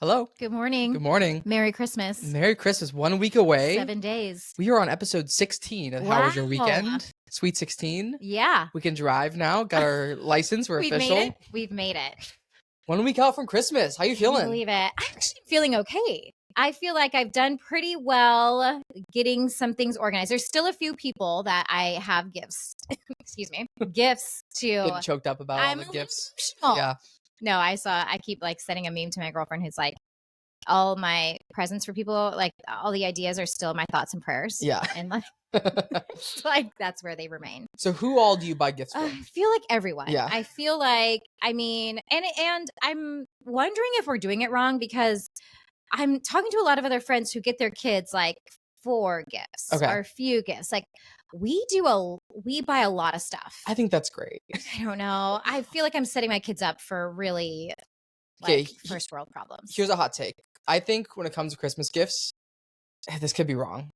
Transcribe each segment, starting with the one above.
Hello. Good morning. Good morning. Merry Christmas. Merry Christmas. 1 week away. 7 days. We are on episode 16 of How Was Your Weekend? Sweet 16. Yeah. We can drive now. Got our license. We're We've official. made it. We've made it. 1 week out from Christmas. How you Can you feeling? believe it? I'm actually feeling okay. I feel like I've done pretty well getting some things organized. There's still a few people that I have gifts. Excuse me. Gifts to. Getting choked up about all I'm the gifts. emotional. Yeah. No, I keep like sending a meme to my girlfriend who's like, all my presents for people, like all the ideas are still my thoughts and prayers. Yeah. And like that's where they remain. So who all do you buy gifts for? I feel like everyone. Yeah. I feel like, I mean, and I'm wondering if we're doing it wrong because I'm talking to a lot of other friends who get their kids like 4 gifts or a few gifts. Like we buy a lot of stuff. I think that's great. I don't know. I feel like I'm setting my kids up for really like first world problems. Here's a hot take. I think when it comes to Christmas gifts, this could be wrong.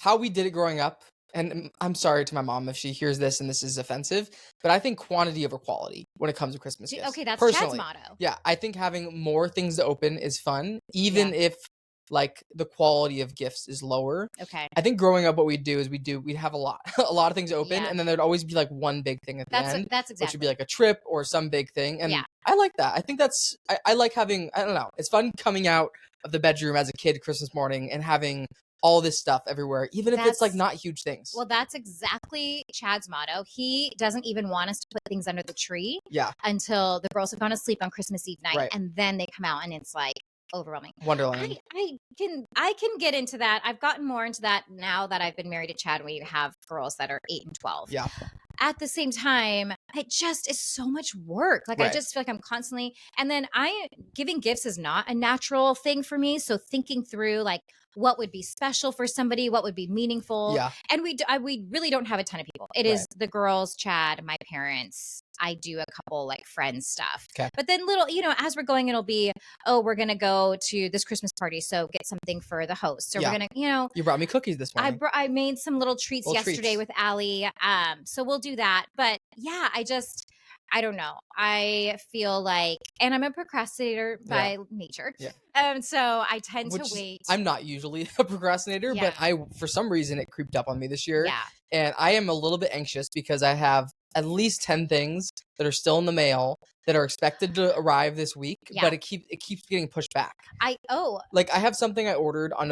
How we did it growing up, and I'm sorry to my mom if she hears this and this is offensive, but I think quantity over quality when it comes to Christmas gifts. Okay, that's personally. Chad's motto. Yeah, I think having more things to open is fun, even if like the quality of gifts is lower. Okay. I think growing up, what we'd do is we'd have a lot of things open, and then there'd always be like one big thing at the end. That's exactly. Which would be like a trip or some big thing, and I like that. I think that's I like having. I don't know. It's fun coming out of the bedroom as a kid Christmas morning and having all this stuff everywhere, even if it's like not huge things. Well, that's exactly Chad's motto. He doesn't even want us to put things under the tree until the girls have gone to sleep on Christmas Eve night, and then they come out and it's like overwhelming. Wonderland. I can get into that. I've gotten more into that now that I've been married to Chad. We have girls that are 8 and 12. Yeah. At the same time, it just is so much work. Like I just feel like I'm constantly, and then giving gifts is not a natural thing for me. So thinking through like what would be special for somebody, what would be meaningful. Yeah. And we really don't have a ton of people. It is the girls, Chad, my parents. I do a couple like friends stuff. Okay. But then little, as we're going, it'll be, oh, we're going to go to this Christmas party. So get something for the host. So we're going to, You brought me cookies this morning. I made some little treats yesterday with Allie. So we'll do that. But yeah, I don't know. I feel like, and I'm a procrastinator by nature. Yeah. So I tend to wait. I'm not usually a procrastinator, but for some reason it creeped up on me this year. Yeah. And I am a little bit anxious because I have at least 10 things that are still in the mail that are expected to arrive this week, but it keeps getting pushed back. I have something I ordered on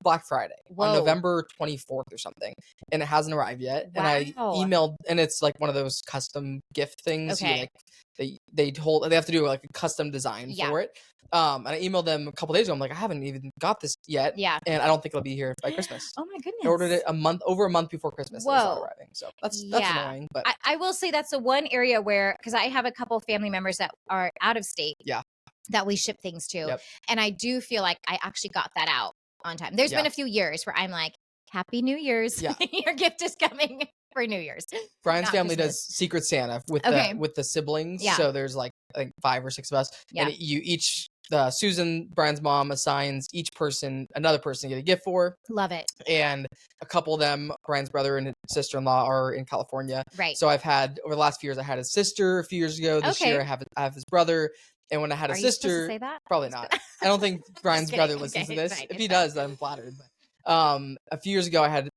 Black Friday on November 24th or something, and it hasn't arrived yet. Wow. And I emailed, and it's like one of those custom gift things. Okay. They have to do like a custom design for it. And I emailed them a couple days ago. I'm like, I haven't even got this yet. Yeah. And I don't think it'll be here by Christmas. Oh my goodness. I ordered it over a month before Christmas. Whoa. It's not arriving. So that's annoying. But I will say that's the one area where, because I have a couple family members that are out of state. Yeah. That we ship things to. Yep. And I do feel like I actually got that out on time. There's been a few years where I'm like, Happy New Year's. Yeah. Your gift is coming for New Year's. Brian's family does Secret Santa with the siblings. Yeah. So there's like I think 5 or 6 of us. Yeah. And you each Susan, Brian's mom, assigns each person another person to get a gift for. Love it. And a couple of them, Brian's brother and sister-in-law, are in California. Right. So I've had over the last few years, I had his sister a few years ago. This year I have his brother. And when I had a sister, you supposed to say that? Probably not. I don't think Brian's brother listens to this. If he does, then I'm flattered. But a few years ago, I had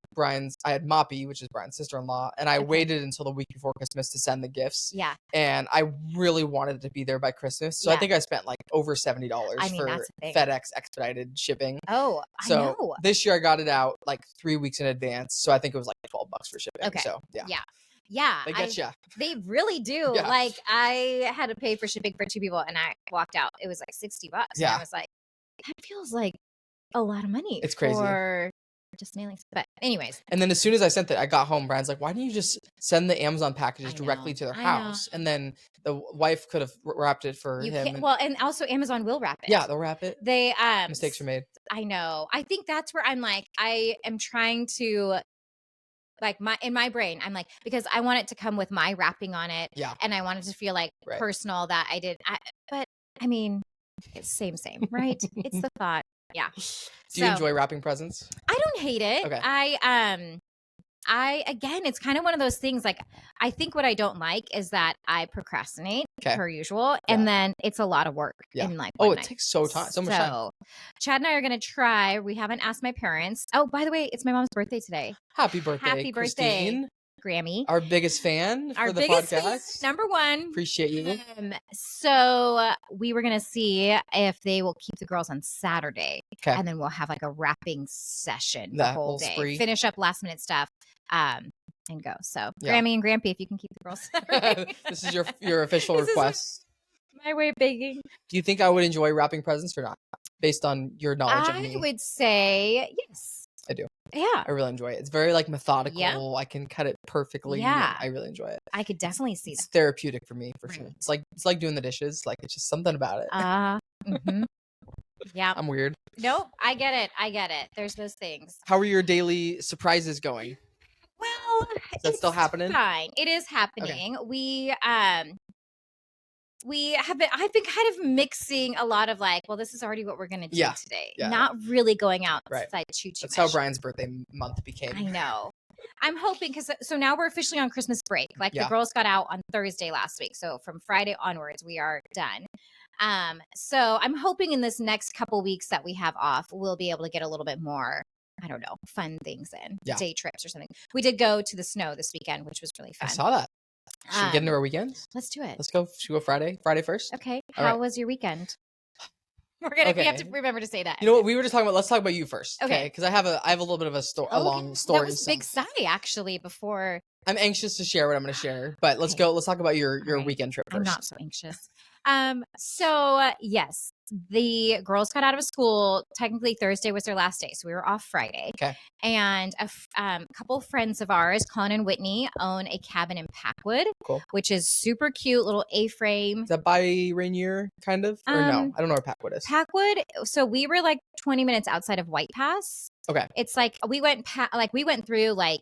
Moppy, which is Brian's sister-in-law, and I waited until the week before Christmas to send the gifts. Yeah. And I really wanted it to be there by Christmas. So I think I spent like over $70 for FedEx expedited shipping. Oh, I know. This year I got it out like 3 weeks in advance. So I think it was like $12 for shipping. Okay. So yeah. Yeah. Yeah. They get you. They really do. Yeah. Like I had to pay for shipping for 2 people and I walked out. It was like $60. Yeah. And I was like, that feels like a lot of money. It's crazy. For just mailing. But anyways. And then as soon as I sent it, I got home. Brian's like, why didn't you just send the Amazon packages directly to their house? And then the wife could have wrapped it for him. And also Amazon will wrap it. Yeah, they'll wrap it. They mistakes are made. I know. I think that's where I'm like, I am trying to like in my brain, I'm like, because I want it to come with my wrapping on it. Yeah. And I want it to feel like personal that I did. But I mean, it's same, right? It's the thought. Yeah. Do you enjoy wrapping presents? I don't hate it. Okay. Again, it's kind of one of those things. Like, I think what I don't like is that I procrastinate per usual, and then it's a lot of work in like one night. Takes so much time. So Chad and I are going to try. We haven't asked my parents. Oh, by the way, it's my mom's birthday today. Happy birthday, Happy Christine. birthday, Grammy. Our biggest fan for the podcast. Fan, number one. Appreciate you. So we were going to see if they will keep the girls on Saturday. Okay. And then we'll have like a wrapping session the whole day. Spree. Finish up last minute stuff. And go. So Grammy and Grampy, if you can keep the girls Saturday. This is your official request. My way of begging. Do you think I would enjoy wrapping presents or not? Based on your knowledge of me. I would say yes. I do. Yeah. I really enjoy it. It's very like methodical. Yeah. I can cut it perfectly. Yeah. I really enjoy it. I could definitely see it's therapeutic for me, for sure. It's like doing the dishes. Like, it's just something about it. Mm-hmm. Yeah. I'm weird. Nope. I get it. There's those things. How are your daily surprises going? Well, is that still happening? Fine. It is happening. Okay. I've been kind of mixing a lot of like, well, this is already what we're going to do today. Yeah. Not really going outside too That's much. how Brian's birthday month became. I know. I'm hoping so now we're officially on Christmas break. Like the girls got out on Thursday last week. So from Friday onwards, we are done. So I'm hoping in this next couple weeks that we have off, we'll be able to get a little bit more, I don't know, fun things in, day trips or something. We did go to the snow this weekend, which was really fun. I saw that. Should we get into our weekends? Let's do it. Let's go. Should we go Friday first? Okay. How was your weekend? We have to remember to say that. You know what? We were just talking about, let's talk about you first. Okay. Because I have a little bit of a long story. That was big sigh actually before. I'm anxious to share what I'm going to share, but let's go. Let's talk about your weekend trip first. I'm not so anxious. Yes, the girls got out of school. Technically Thursday was their last day. So we were off Friday. Okay. And a couple of friends of ours, Colin and Whitney, own a cabin in Packwood, which is super cute, little A-frame. Is that by Rainier kind of? Or no? I don't know where Packwood is. Packwood. So we were like 20 minutes outside of White Pass. Okay. It's like we went through like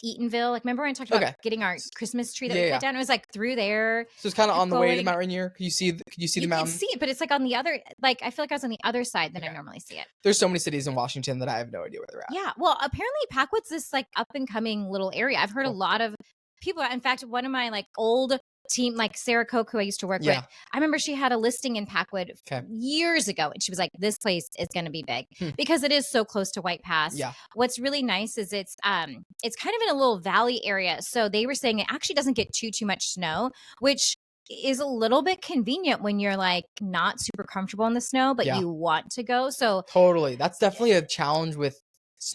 Eatonville. Like, remember when I talked about getting our Christmas tree that we cut down? It was like through there. So it's kind of on the way to Mount Rainier. Could you see the mountain? You can see it, but it's like on the other, like, I feel like I was on the other side than I normally see it. There's so many cities in Washington that I have no idea where they're at. Yeah. Well, apparently Packwood's this like up and coming little area. I've heard a lot of people. In fact, one of my like old team, like Sarah Koch, who I used to work with, I remember she had a listing in Packwood years ago, and she was like, this place is going to be big because it is so close to White Pass. Yeah. What's really nice is it's kind of in a little valley area. So they were saying it actually doesn't get too much snow, which is a little bit convenient when you're like not super comfortable in the snow, but you want to go. So totally. That's definitely a challenge with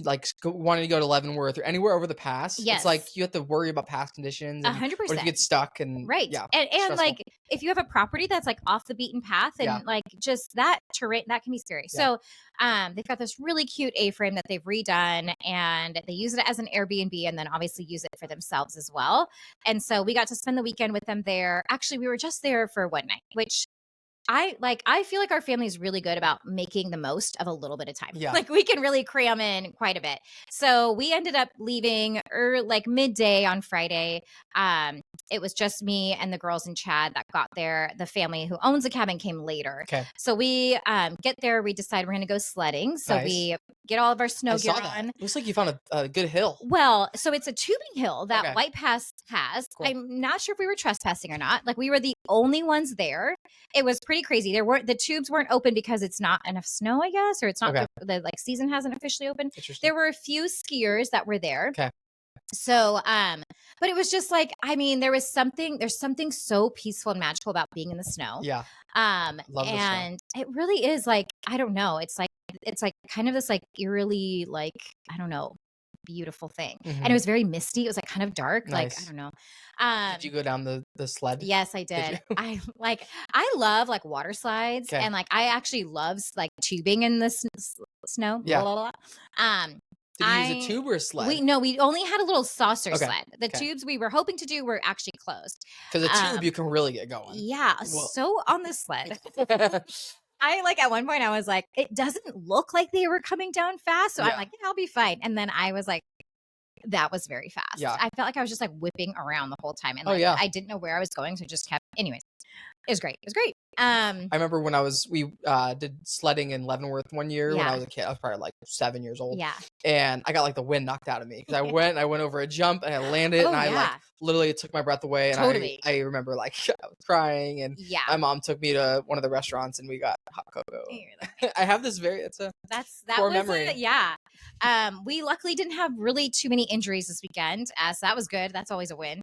like wanting to go to Leavenworth or anywhere over the pass. Yes. It's like you have to worry about pass conditions. 100%. Or if you get stuck and and like if you have a property that's like off the beaten path and like just that terrain, that can be scary. So they've got this really cute A-frame that they've redone, and they use it as an Airbnb and then obviously use it for themselves as well. And so we got to spend the weekend with them there. Actually, we were just there for one night, which I feel like our family is really good about making the most of a little bit of time. Yeah. Like we can really cram in quite a bit. So we ended up leaving like midday on Friday. It was just me and the girls and Chad that got there. The family who owns the cabin came later. Okay. So we get there. We decide we're going to go sledding. So we get all of our snow gear on. Looks like you found a good hill. Well, so it's a tubing hill that White Pass has. Cool. I'm not sure if we were trespassing or not. Like we were the only ones there. It was pretty crazy. The tubes weren't open because it's not enough snow, I guess, or it's not the like season hasn't officially opened. There were a few skiers that were there. Okay. So, but it was just like, I mean, there's something so peaceful and magical about being in the snow. Yeah. Love and the snow. It really is like, I don't know. It's like kind of this like eerily, like, I don't know, beautiful thing. Mm-hmm. And it was very misty. It was like kind of dark. Nice. Like, I don't know. Did you go down the sled? Yes, I did. I love like water slides and like, I actually love like tubing in the snow. Yeah. Blah, blah, blah. Did you use a tube or a sled? We only had a little saucer sled. The tubes we were hoping to do were actually closed. Because a tube you can really get going. Yeah. Well. So on the sled, I like at one point I was like, it doesn't look like they were coming down fast. So I'm like, yeah, I'll be fine. And then I was like, that was very fast. Yeah. I felt like I was just like whipping around the whole time. And like, I didn't know where I was going. So I just kept, anyways, it was great. It was great. I remember when we did sledding in Leavenworth one year when I was a kid. I was probably like 7 years old. Yeah. And I got like the wind knocked out of me because I went over a jump and I landed and I like literally took my breath away. And I remember like I was crying and my mom took me to one of the restaurants and we got hot cocoa. I have this that core memory. We luckily didn't have really too many injuries this weekend, so that was good. That's always a win.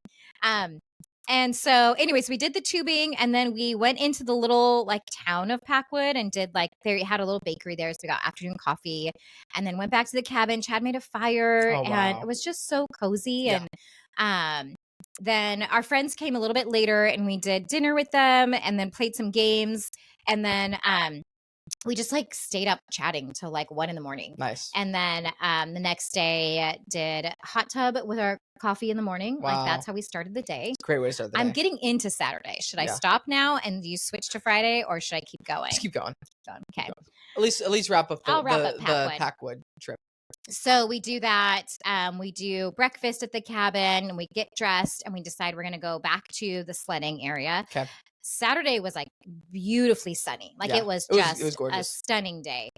And so anyways, we did the tubing and then we went into the little like town of Packwood and did like, they had a little bakery there. So we got afternoon coffee and then went back to the cabin. Chad made a fire and it was just so cozy. And then our friends came a little bit later and we did dinner with them and then played some games. And then we just like stayed up chatting till like 1 a.m. Nice. And then the next day did hot tub with our coffee in the morning. Wow. Like that's how we started the day. Great way to start the day. I'm getting into Saturday. Should I stop now and you switch to Friday or should I keep going? Just keep going. Okay. At least wrap up the Packwood trip. So we do that. We do breakfast at the cabin and we get dressed and we decide we're going to go back to the sledding area. Okay. Saturday was like beautifully sunny. Like it was a stunning day.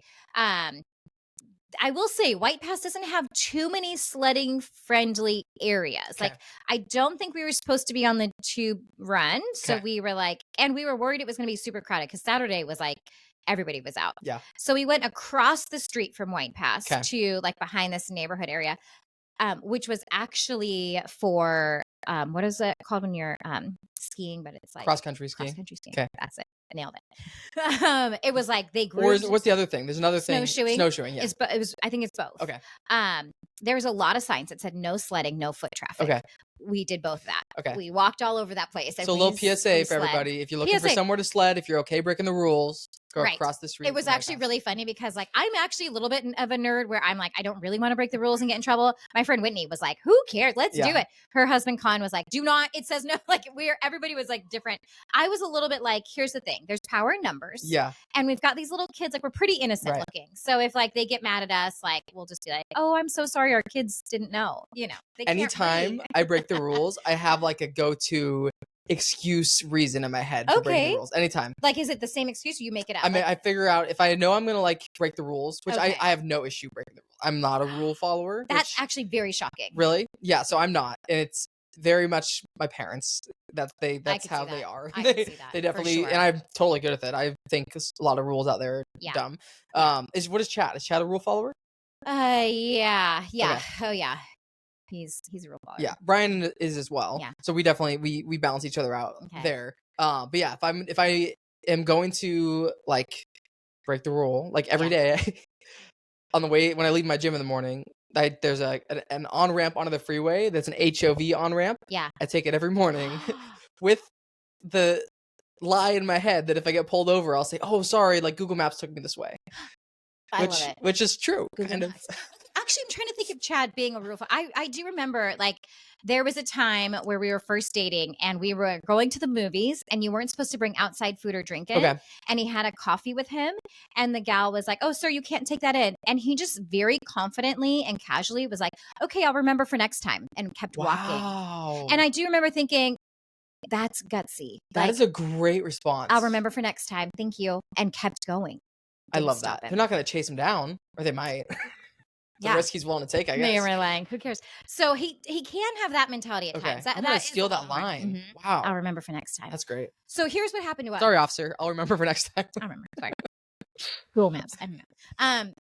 I will say White Pass doesn't have too many sledding friendly areas. Okay. Like I don't think we were supposed to be on the tube run. So we were like, and we were worried it was going to be super crowded because Saturday was like, everybody was out. Yeah. So we went across the street from White Pass to like behind this neighborhood area, which was actually for, what is it called when you're skiing, but it's like cross country skiing. Okay. That's it. I nailed it. It was like they grew. Or what's the other thing? There's another thing. Snowshoeing. Yeah. I think it's both. Okay. There was a lot of signs that said no sledding, no foot traffic. Okay. We did both of that. Okay. We walked all over that place. So a little PSA for everybody. If you're looking for somewhere to sled, if you're okay breaking the rules, go across the street. It was actually really funny because like I'm actually a little bit of a nerd where I'm like, I don't really want to break the rules and get in trouble. My friend Whitney was like, who cares? Let's do it. Her husband Con was like, do not. It says no. Like everybody was like different. I was a little bit like, here's the thing. There's power in numbers. Yeah. And we've got these little kids, like we're pretty innocent looking. So if like they get mad at us, like we'll just be like, oh, I'm so sorry. Our kids didn't know, Anytime I break the rules, I have like a go-to excuse reason in my head for breaking the rules. Anytime. Like, is it the same excuse or you make it up? I mean, I figure out if I know I'm going to like break the rules, which I have no issue breaking the rules. I'm not a rule follower. That's actually very shocking. Really? Yeah. So I'm not. And it's very much my parents that's how they are. I can see that. They definitely, and I'm totally good with it. I think a lot of rules out there are dumb. What is Chad? Is Chad a rule follower? Yeah. Okay. Oh yeah. He's a real follower. Yeah. Brian is as well. Yeah. So we definitely, we balance each other out there. But yeah, if I am going to like break the rule, like every day on the way, when I leave my gym in the morning, there's an on-ramp onto the freeway that's an HOV on-ramp. Yeah. I take it every morning with the lie in my head that if I get pulled over, I'll say, oh, sorry, like Google Maps took me this way. I love it. Which is true. Kind of. Actually, I'm trying to think of Chad being a real I do remember like there was a time where we were first dating and we were going to the movies and you weren't supposed to bring outside food or drink in. Okay. And he had a coffee with him and the gal was like, oh, sir, you can't take that in. And he just very confidently and casually was like, okay, I'll remember for next time, and kept walking. And I do remember thinking, that's gutsy. That is a great response. I'll remember for next time. Thank you. And kept going. I love that. They're not going to chase him down, or they might. The risk he's willing to take, I guess. They were like, who cares? So he can have that mentality at times. I'm going to steal that line. Mm-hmm. Wow. I'll remember for next time. That's great. So here's what happened to us. Sorry, officer. I'll remember for next time. I'll remember. Sorry. Google Maps. I don't know.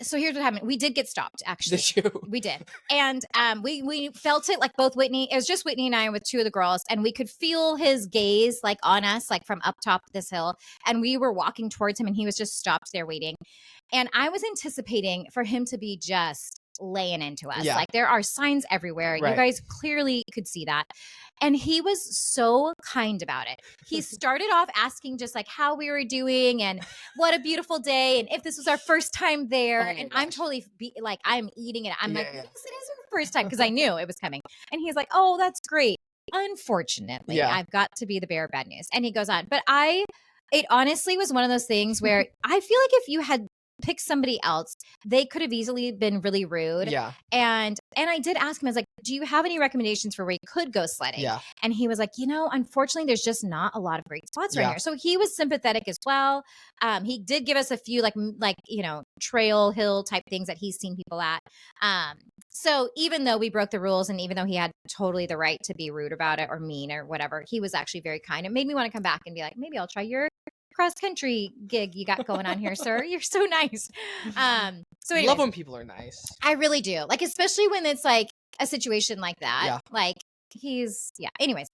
So here's what happened. We did get stopped, actually. Did you? We did. And we felt it, like both Whitney, it was just Whitney and I with two of the girls, and we could feel his gaze like on us, like from up top of this hill. And we were walking towards him and he was just stopped there waiting. And I was anticipating for him to be just laying into us. Yeah. Like there are signs everywhere. Right. You guys clearly could see that. And he was so kind about it. He started off asking just like how we were doing and what a beautiful day and if this was our first time there. And gosh. I'm totally I'm eating it. I'm yes, it is our first time because I knew it was coming. And he's like, oh, that's great. Unfortunately, I've got to be the bearer of bad news. And he goes on. But it honestly was one of those things where I feel like if you had pick somebody else. They could have easily been really rude. Yeah. And I did ask him, I was like, do you have any recommendations for where you could go sledding? Yeah. And he was like, unfortunately, there's just not a lot of great spots around here. So he was sympathetic as well. He did give us a few trail hill type things that he's seen people at. So even though we broke the rules and even though he had totally the right to be rude about it or mean or whatever, he was actually very kind. It made me want to come back and be like, maybe I'll try your cross country gig you got going on here, sir. You're so nice. So anyways, love when people are nice. I really do. Like, especially when it's like a situation like that. Yeah. Like anyways.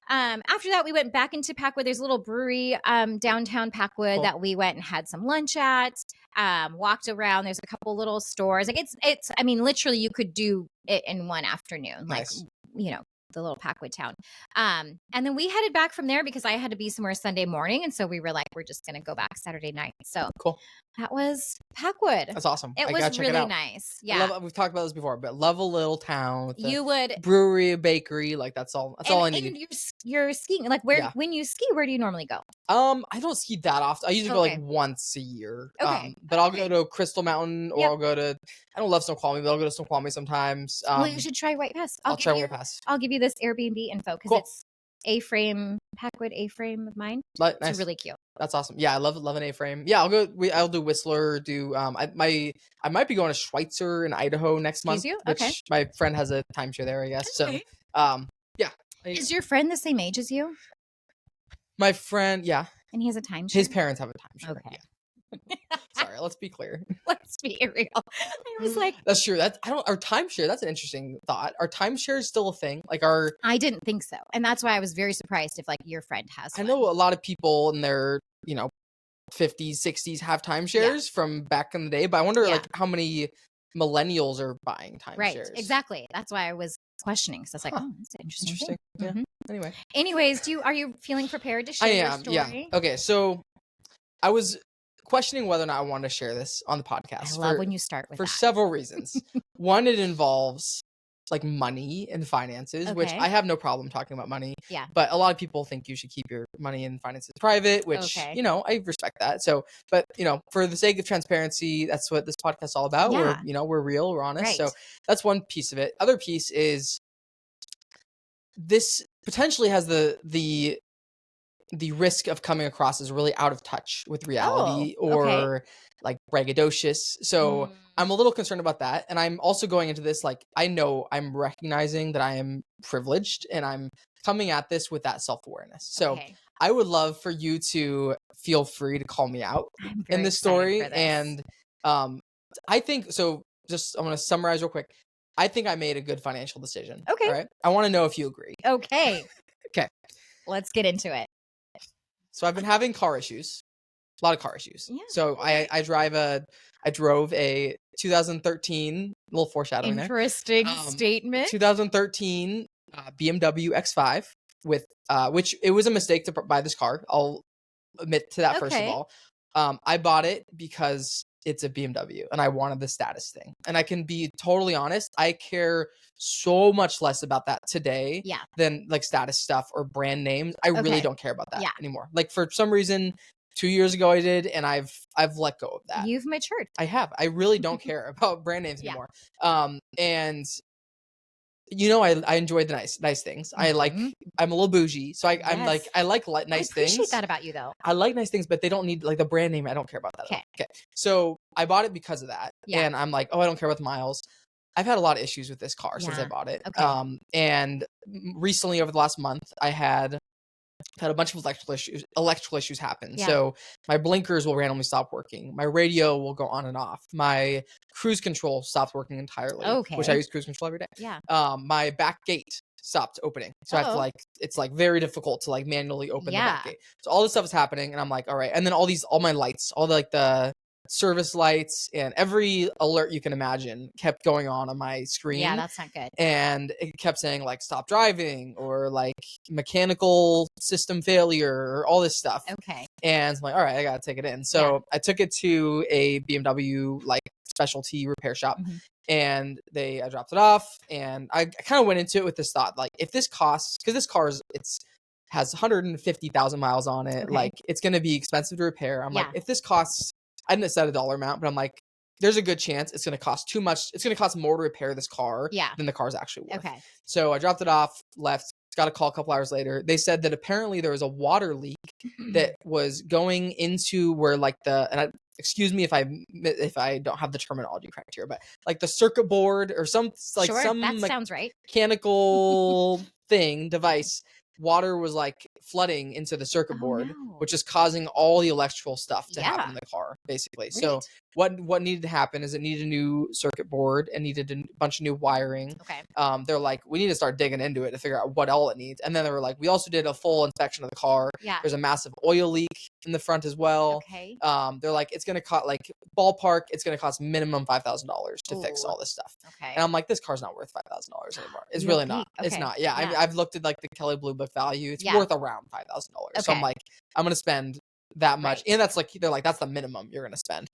After that, we went back into Packwood. There's a little brewery downtown Packwood that we went and had some lunch at. Walked around. There's a couple little stores. Like it's I mean, literally you could do it in one afternoon. Nice. Like, the little Packwood town. And then we headed back from there because I had to be somewhere Sunday morning. And so we were like, we're just going to go back Saturday night. So cool. That was Packwood. That's awesome. It was really nice. Yeah. We've talked about this before, but love a little town. With brewery, bakery, like that's all I need. And you're skiing. Like when you ski, where do you normally go? I don't ski that often. I usually go like once a year. Okay. But I'll go to Crystal Mountain or I'll go to, I don't love Snoqualmie, but I'll go to Snoqualmie sometimes. Well, you should try White Pass. I'll try White Pass. I'll give you this Airbnb info because it's A-frame, Packwood A-frame of mine. Nice. It's really cute. That's awesome. Yeah, I love an A-frame. Yeah, I'll do Whistler. I might be going to Schweitzer in Idaho next month. Which my friend has a timeshare there, I guess. Okay. So, yeah. Is your friend the same age as you? My friend, yeah. And he has a timeshare? His parents have a timeshare. Okay. Yeah. Sorry, let's be clear. Let's be real. I was like, that's true. Our timeshare, that's an interesting thought. Are timeshares still a thing? I didn't think so. And that's why I was very surprised if your friend has one. I know a lot of people in their, 50s, 60s have timeshares from back in the day, but I wonder how many millennials are buying timeshares. Right, exactly. That's why I was questioning. So I was like, that's an interesting thing. Yeah. Mm-hmm. Anyways, are you feeling prepared to share your story? Yeah. Okay, so I was questioning whether or not I wanted to share this on the podcast. I love when you start with that. Several reasons. One, it involves like money and finances, which I have no problem talking about money. Yeah. But a lot of people think you should keep your money and finances private, which, I respect that. So, but, for the sake of transparency, that's what this podcast is all about. Yeah. We're real, we're honest. Right. So that's one piece of it. Other piece is this potentially has the risk of coming across as really out of touch with reality or like braggadocious. So I'm a little concerned about that. And I'm also going into this, like, I know I'm recognizing that I am privileged and I'm coming at this with that self-awareness. So I would love for you to feel free to call me out in this story. And I think, so just, I'm going to summarize real quick. I think I made a good financial decision. Okay. All right. I want to know if you agree. Okay. Okay. Let's get into it. So I've been having car issues, a lot of car issues. Yeah. So I drove a 2013, a little foreshadowing there. Interesting statement. 2013 BMW X5 with which it was a mistake to buy this car. I'll admit to that first of all. I bought it because it's a BMW and I wanted the status thing. And I can be totally honest, I care so much less about that today than like status stuff or brand names. I really don't care about that anymore. Like for some reason 2 years ago I did, and I've let go of that. You've matured. I have. I really don't care about brand names anymore. And I enjoy the nice things. Mm-hmm. I'm a little bougie. So I like nice things. I appreciate that about you though. I like nice things, but they don't need like the brand name. I don't care about that. Okay. So I bought it because of that. Yeah. And I'm like, I don't care about the miles. I've had a lot of issues with this car since I bought it. Okay. And recently over the last month, I had a bunch of electrical issues happen. Yeah. So my blinkers will randomly stop working. My radio will go on and off. My cruise control stopped working entirely. Okay. Which I use cruise control every day. Yeah. My back gate stopped opening. So I have to it's like very difficult to like manually open the back gate. So all this stuff is happening and I'm like, all right. And then all my lights, all the service lights and every alert you can imagine kept going on my screen. Yeah, that's not good. And it kept saying like stop driving or like mechanical system failure or all this stuff. Okay. And I'm like, all right, I gotta take it in. So I took it to a BMW like specialty repair shop and I dropped it off, and I kind of went into it with this thought, like if this costs, because this car has 150,000 miles on it, like it's gonna be expensive to repair. I'm like, if this costs I didn't set a dollar amount, but I'm like, there's a good chance it's going to cost too much. It's going to cost more to repair this car than the car's actually worth. Okay. So I dropped it off, left, got a call a couple hours later. They said that apparently there was a water leak that was going into where like excuse me if I don't have the terminology correct here, but like the circuit board or some like that sounds right. Mechanical device, water was like flooding into the circuit board, which is causing all the electrical stuff to happen in the car, basically. Right. So what needed to happen is it needed a new circuit board and needed a bunch of new wiring. Okay. They're like, we need to start digging into it to figure out what all it needs. And then they were like, we also did a full inspection of the car. Yeah. There's a massive oil leak in the front as well. Okay. They're like, it's going to cost like ballpark. It's going to cost minimum $5,000 to fix all this stuff. Okay. And I'm like, this car's not worth $5,000 anymore. It's really not. Okay. It's not. Yeah. I've looked at like the Kelley Blue Book value. It's worth around $5,000. Okay. So I'm like, I'm going to spend that much. Right. And that's like, they're like, that's the minimum you're going to spend.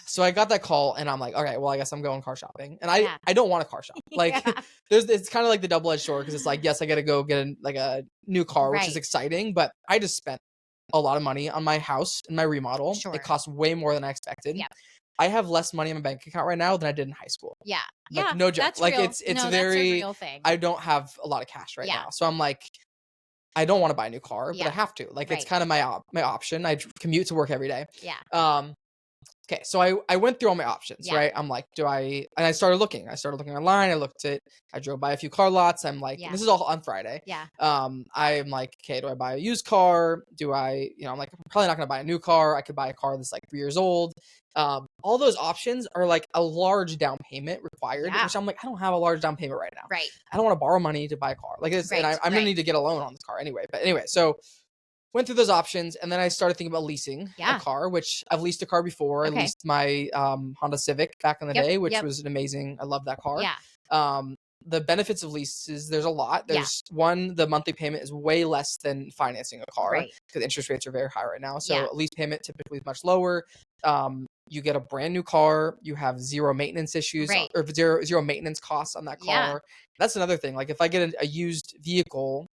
So I got that call and I'm like, okay, well, I guess I'm going car shopping. And I don't want to car shop. Like it's kind of like the double-edged sword because it's like, yes, I got to go get a new car, which is exciting, but I just spent a lot of money on my house and my remodel. Sure. It cost way more than I expected. Yeah. I have less money in my bank account right now than I did in high school. Yeah. Like, no joke. That's like real. It's very, that's a real thing. I don't have a lot of cash right now. So I'm like, I don't want to buy a new car, but I have to. Like it's kind of my option. I commute to work every day. Yeah. Okay, so I went through all my options, right? I'm like, and I started looking. I started looking online. I drove by a few car lots. I'm like, this is all on Friday. Yeah. I'm like, okay, do I buy a used car? I'm like, I'm probably not going to buy a new car. I could buy a car that's like 3 years old. All those options are like a large down payment required, which I'm like, I don't have a large down payment right now. Right. I don't want to borrow money to buy a car. Like this, and I'm going to need to get a loan on this car anyway. But anyway, so went through those options, and then I started thinking about leasing a car, which I've leased a car before. I leased my Honda Civic back in the day, which was amazing. I love that car. Yeah. The benefits of leases, there's a lot. There's one, the monthly payment is way less than financing a car because interest rates are very high right now. So a lease payment typically is much lower. You get a brand new car. You have zero maintenance issues or zero maintenance costs on that car. Yeah. That's another thing. Like if I get a used vehicle,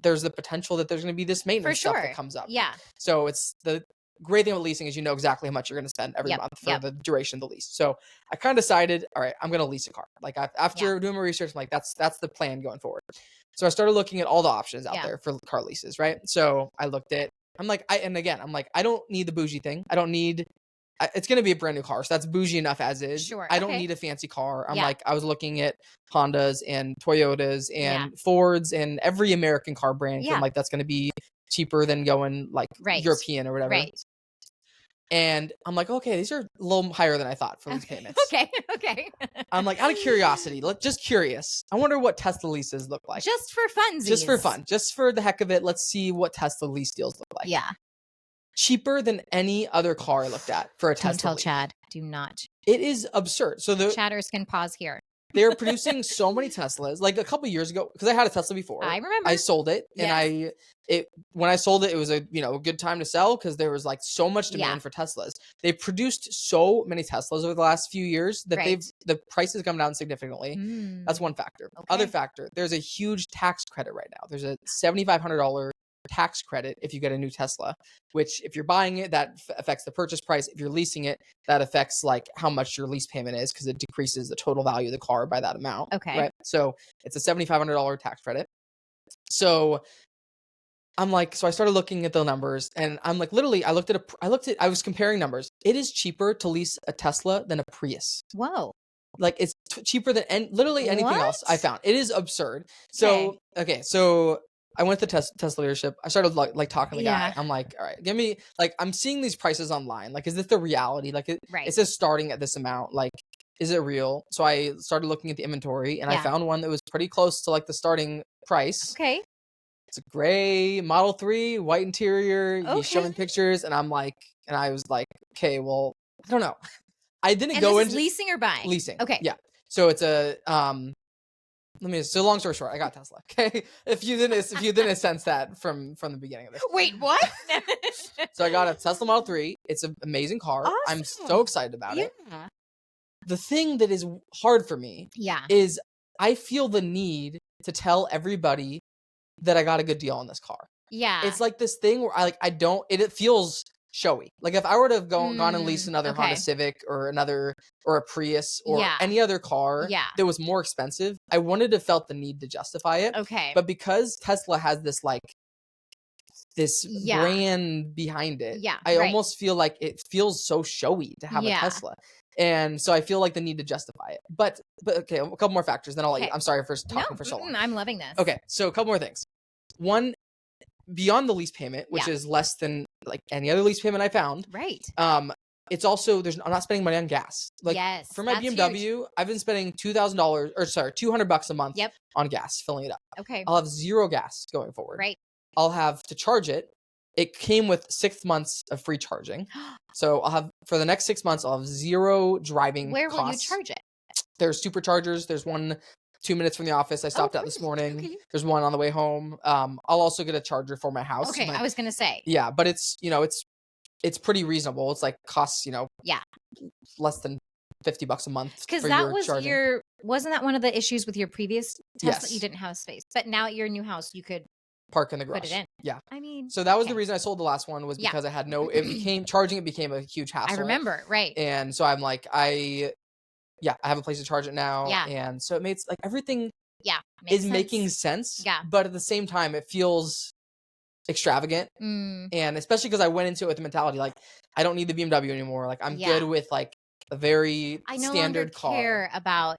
there's the potential that there's going to be this maintenance stuff that comes up. Yeah. So it's the great thing with leasing is you know exactly how much you're going to spend every month for the duration of the lease. So I kind of decided, all right, I'm going to lease a car. Like after doing my research, I'm like, that's the plan going forward. So I started looking at all the options out there for car leases, right? So I looked at, I'm like, I don't need the bougie thing. It's going to be a brand new car. So that's bougie enough as is. Sure. I don't need a fancy car. I was looking at Hondas and Toyotas and Fords and every American car brand. Yeah. I'm like, that's going to be cheaper than going like European or whatever. Right. And I'm like, okay, these are a little higher than I thought for these payments. Okay. I'm like, out of curiosity, just curious. I wonder what Tesla leases look like. Just for funsies. Just for fun. Just for the heck of it. Let's see what Tesla lease deals look like. Yeah. Cheaper than any other car I looked at for a Tesla. Don't tell Chad. Do not. It is absurd. So the chatters can pause here. They're producing so many Teslas. Like a couple years ago, because I had a Tesla before. I remember. I sold it, and when I sold it, it was a good time to sell because there was like so much demand for Teslas. They produced so many Teslas over the last few years that the price has come down significantly. That's one factor. Okay. Other factor, there's a huge tax credit right now. There's a $7,500 tax credit if you get a new Tesla, which if you're buying it, that affects the purchase price. If you're leasing it, that affects like how much your lease payment is because it decreases the total value of the car by that amount. Okay. Right. So it's a $7,500 tax credit. So I'm like, so I started looking at the numbers and I'm like, literally, I was comparing numbers. It is cheaper to lease a Tesla than a Prius. Whoa. Like it's cheaper than anything else I found. It is absurd. So, okay. So I went to Tesla leadership. I started like talking to the guy. I'm like, all right, give me like, I'm seeing these prices online. Like, is this the reality? Like it says starting at this amount. Like, is it real? So I started looking at the inventory and I found one that was pretty close to like the starting price. Okay. It's a gray Model 3, white interior. Okay. He's showing pictures and I was like, okay, well, I don't know. I didn't go into leasing or buying? Leasing. Okay. Yeah. So it's a, so long story short, I got Tesla. Okay. If you didn't sense that from the beginning of this. Wait, what? So I got a Tesla Model 3. It's an amazing car. Awesome. I'm so excited about it. The thing that is hard for me is I feel the need to tell everybody that I got a good deal on this car. Yeah. It's like this thing where it feels showy. Like if I were to have gone and leased another Honda Civic or a Prius or any other car that was more expensive, I wouldn't have felt the need to justify it. Okay. But because Tesla has this brand behind it, I almost feel like it feels so showy to have a Tesla. And so I feel like the need to justify it. But okay, a couple more factors, then I'll let you. I'm sorry for talking for so long. I'm loving this. Okay, so a couple more things. One, beyond the lease payment, which is less than like any other lease payment I found. Right. It's also I'm not spending money on gas. Like for my BMW, huge. I've been spending $200 a month on gas, filling it up. Okay. I'll have zero gas going forward. Right. I'll have to charge it. It came with 6 months of free charging. So I'll have, for the next 6 months, I'll have zero driving Where costs. will you charge it? There's superchargers. There's one 2 minutes from the office. I stopped out this morning. Okay. There's one on the way home. I'll also get a charger for my house. Okay, I was going to say. Yeah, but it's pretty reasonable. It's like costs, less than $50 a month. Because that was charging. Wasn't that one of the issues with your previous Tesla? Yes. You didn't have space. But now at your new house, you could park in the garage. Put it in. Yeah. I mean, so that was the reason I sold the last one, was because I had charging it became a huge hassle. I remember, right. And so I'm like, I have a place to charge it now. Yeah. And so it made like everything making sense. Yeah. But at the same time, it feels extravagant. And especially because I went into it with the mentality, like, I don't need the BMW anymore. Like, I'm good with like a very standard car. I no longer care about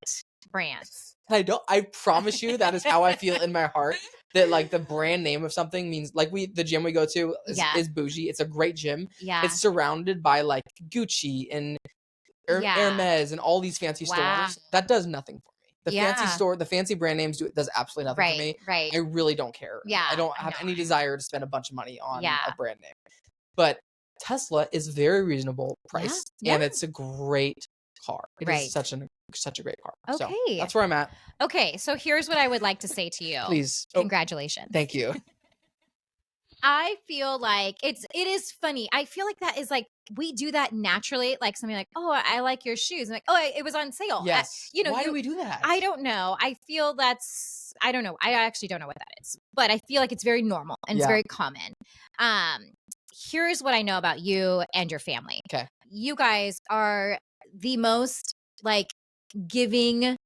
brands. I promise you that is how I feel in my heart. That like the brand name of something means, like the gym we go to is bougie. It's a great gym. Yeah. It's surrounded by like Gucci and Hermes and all these fancy stores. That does nothing for me. The fancy brand names does absolutely nothing for me. Right. I really don't care. Yeah. I don't have any desire to spend a bunch of money on a brand name. But Tesla is very reasonable price and it's a great car. It is such a great car. Okay. So that's where I'm at. Okay. So here's what I would like to say to you. Please. Congratulations. Thank you. I feel like it is funny. I feel like that is like, we do that naturally. Like somebody like, oh, I like your shoes. I'm like, oh, it was on sale. Yes. Why do we do that? I don't know. I feel I don't know. I actually don't know what that is, but I feel like it's very normal and it's very common. Here's what I know about you and your family. Okay. You guys are the most like giving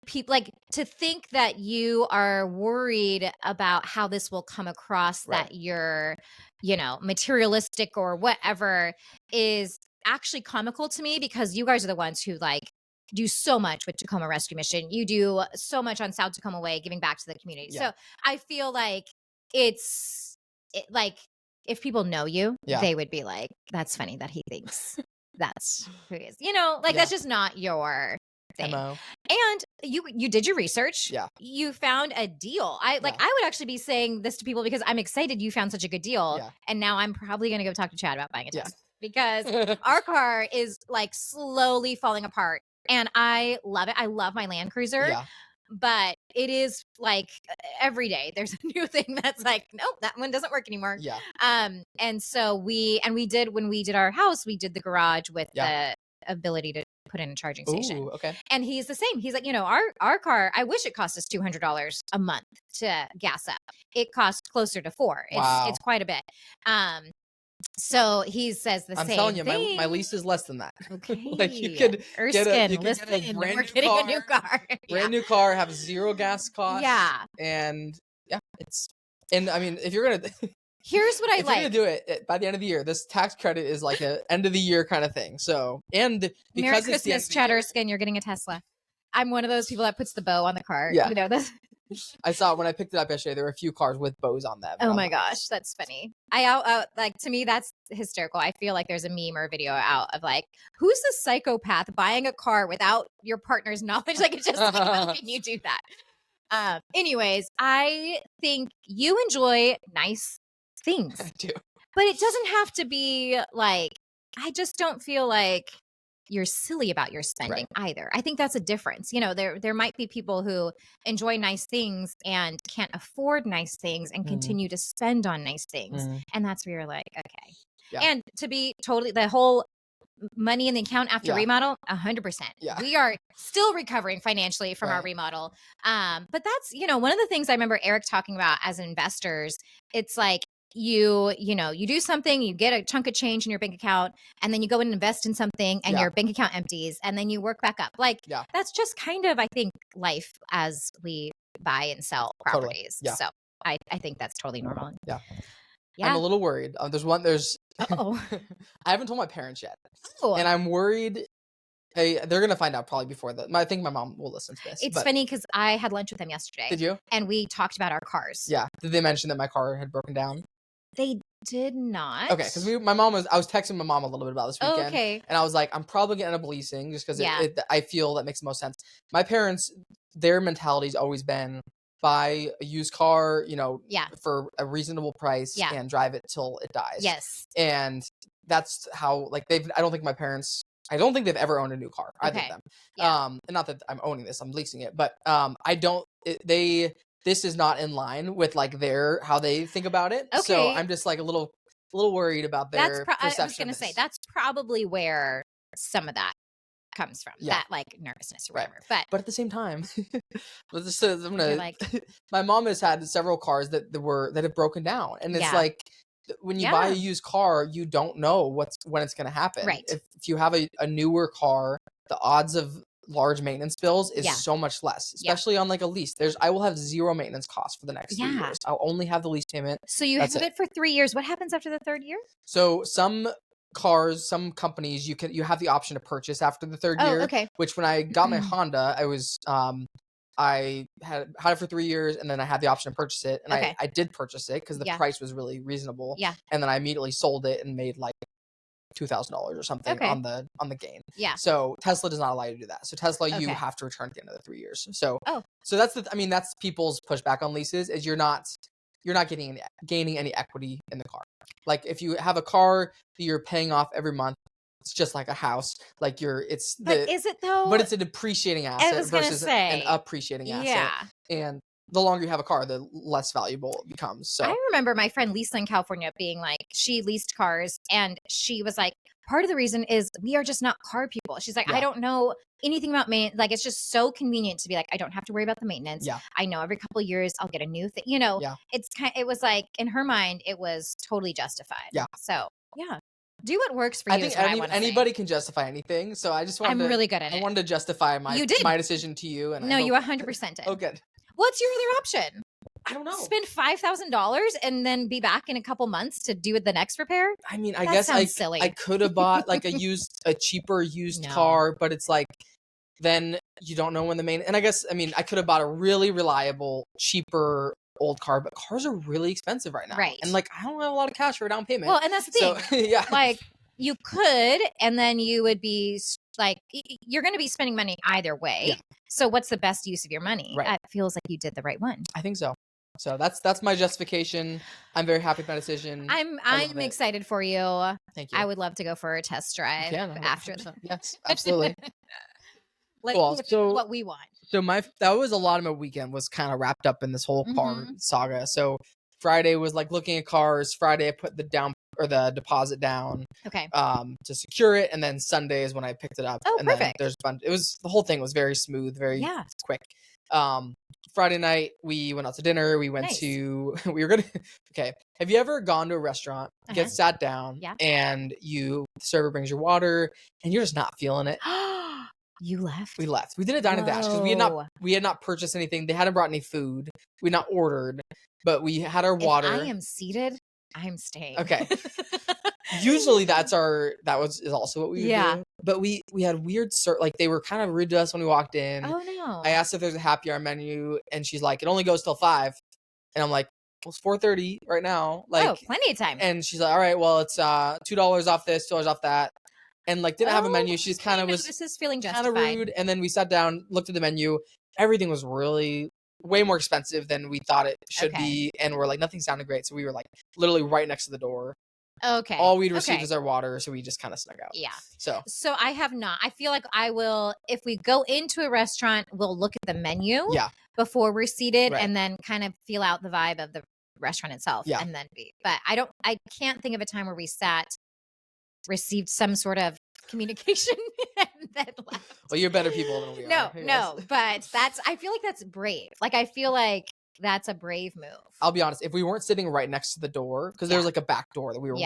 people, like, to think that you are worried about how this will come across, that you're, materialistic or whatever, is actually comical to me, because you guys are the ones who like do so much with Tacoma Rescue Mission. You do so much on South Tacoma Way, giving back to the community. Yeah. So I feel like like if people know you, they would be like, that's funny that he thinks that's who he is. That's just not your thing. MO. And you did your research. Yeah. You found a deal. I would actually be saying this to people because I'm excited you found such a good deal. Yeah. And now I'm probably going to go talk to Chad about buying a Tesla because our car is like slowly falling apart and I love it. I love my Land Cruiser. Yeah. But it is like every day there's a new thing that's like, nope, that one doesn't work anymore. Yeah. And so when we did our house, we did the garage with the ability to put in a charging station. Ooh, okay. And he's the same. He's like, our car, I wish it cost us $200 a month to gas up. It costs closer to $400. It's quite a bit. So he says the same thing. I'm telling you, my lease is less than that. Okay. Like you could get a brand new car. Brand new car, have zero gas costs. Yeah. And I mean, if you're going to... Here's what I if like. You're going to do it by the end of the year. This tax credit is like a end of the year kind of thing. So, and because Merry it's Christmas, Chad Erskine, you're getting a Tesla. I'm one of those people that puts the bow on the car. Yeah. I saw when I picked it up yesterday, there were a few cars with bows on them. Oh my gosh, that's funny. Like, to me, that's hysterical. I feel like there's a meme or a video out of like, who's the psychopath buying a car without your partner's knowledge? Like, it's just like, how can you do that? Anyways, I think you enjoy nice things. I do. But it doesn't have to be like, I just don't feel like you're silly about your spending either. I think that's a difference. There might be people who enjoy nice things and can't afford nice things and continue to spend on nice things. And that's where you're like, okay. Yeah. And to be totally, the whole money in the account after remodel, 100%. Yeah. We are still recovering financially from our remodel. But that's, one of the things I remember Eric talking about as investors. It's like, you do something, you get a chunk of change in your bank account, and then you go and invest in something and your bank account empties, and then you work back up. Like, that's just kind of, I think, life as we buy and sell properties. Totally. So I think that's totally normal. Yeah. I'm a little worried. Uh-oh. I haven't told my parents yet. Oh. And I'm worried. They're going to find out probably before I think my mom will listen to this. It's funny because I had lunch with them yesterday. Did you? And we talked about our cars. Yeah. Did they mention that my car had broken down? They did not. Okay, because I was texting my mom a little bit about this weekend. Oh, okay. And I was like, I'm probably going to end up leasing just because I feel that makes the most sense. My parents, their mentality's always been buy a used car, for a reasonable price and drive it till it dies. Yes. And that's how, like, I don't think they've ever owned a new car, either of them. Yeah. And not that I'm owning this, I'm leasing it, but this is not in line with like how they think about it. Okay. So I'm just like a little worried about their perception. I was going to say, that's probably where some of that comes from, that like nervousness or whatever. But at the same time, my mom has had several cars that have broken down, and it's like, when you buy a used car, you don't know when it's going to happen. Right. If you have a newer car, the odds of large maintenance bills is so much less, especially on like a lease. I will have zero maintenance costs for the next 3 years. I'll only have the lease payment. So you have it for 3 years. What happens after the third year? So some companies, you have the option to purchase after the third year. Okay. Which when I got my Honda, I had it for 3 years, and then I had the option to purchase it, and I did purchase it because the price was really reasonable. Yeah. And then I immediately sold it and made like $2,000 or something on the gain. Yeah. So Tesla does not allow you to do that. So Tesla, you have to return at the end of the 3 years. So that's people's pushback on leases is you're not gaining any equity in the car. Like if you have a car that you're paying off every month, it's just like a house. Like but is it though? But it's a depreciating asset versus an appreciating asset. Yeah. And the longer you have a car, the less valuable it becomes. So I remember my friend Lisa in California being like, she leased cars, and she was like, part of the reason is we are just not car people. She's like, I don't know anything about maintenance. Like, it's just so convenient to be like, I don't have to worry about the maintenance. Yeah. I know every couple of years I'll get a new thing. It was like, in her mind, it was totally justified. Yeah. So yeah. Do what works for you. I think anybody can justify anything. So I just wanted I'm really good at it. I wanted to justify my decision to you. And you 100% did. Oh, good. What's your other option? I don't know. Spend $5,000 and then be back in a couple months to do the next repair? I mean, I guess silly. I could have bought like a cheaper used car, but it's like, then you don't know when and I guess, I could have bought a really reliable, cheaper old car, but cars are really expensive right now. Right. And like, I don't have a lot of cash for a down payment. Well, and that's the thing. So, yeah. Like, you could, and then you would be like, you're going to be spending money either way. Yeah. So what's the best use of your money? Right. It feels like you did the right one. I think so. So that's my justification. I'm very happy with my decision. I'm excited for you. Thank you. I would love to go for a test drive after that. Yes, absolutely. Let's see what we want. So that was a lot of my weekend was kind of wrapped up in this whole car saga. So Friday was like looking at cars. Friday I put the deposit down. Okay. To secure it, and then Sunday is when I picked it up. Oh, and perfect. Then the whole thing was very smooth, very quick. Friday night we went out to dinner. We went to okay. Have you ever gone to a restaurant, get sat down, and the server brings your water, and you're just not feeling it? You left? We left. We didn't dine and dash because we had not purchased anything. They hadn't brought any food. We not ordered, but we had our water. If I am seated, I'm staying. Okay. Usually is also what we would do. But we had weird like they were kind of rude to us when we walked in. Oh no. I asked if there's a happy hour menu, and she's like, it only goes till 5. And I'm like, well, it's 4:30 right now. Like, plenty of time. And she's like, all right, well, it's $2 off this, $2 off that. And like didn't have a menu. She's kind of this is feeling kind of rude. And then we sat down, looked at the menu. Everything was really way more expensive than we thought it should be. And we're like, nothing sounded great. So we were like literally right next to the door. Okay. All we'd received was our water, so we just kind of snuck out. Yeah. So I have not. I feel like I will, if we go into a restaurant, we'll look at the menu before we're seated and then kind of feel out the vibe of the restaurant itself and then but I can't think of a time where we received some sort of communication and then left. Well, you're better people than we are. No, but I feel like that's brave. Like, I feel like That's a brave move. I'll be honest. If we weren't sitting right next to the door, because there's like a back door that we were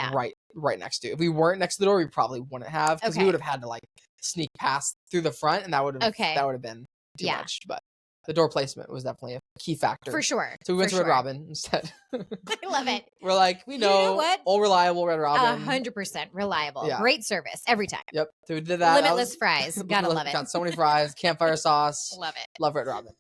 right next to. If we weren't next to the door, we probably wouldn't have, because we would have had to like sneak past through the front, and that would have been too much. But the door placement was definitely a key factor. For sure. So we went to Red Robin instead. I love it. We're like, we know, you know what? All reliable Red Robin. 100% reliable. Yeah. Great service every time. Yep. So we did that. Limitless fries. Gotta love it. Got so many fries, campfire sauce. Love it. Love Red Robin.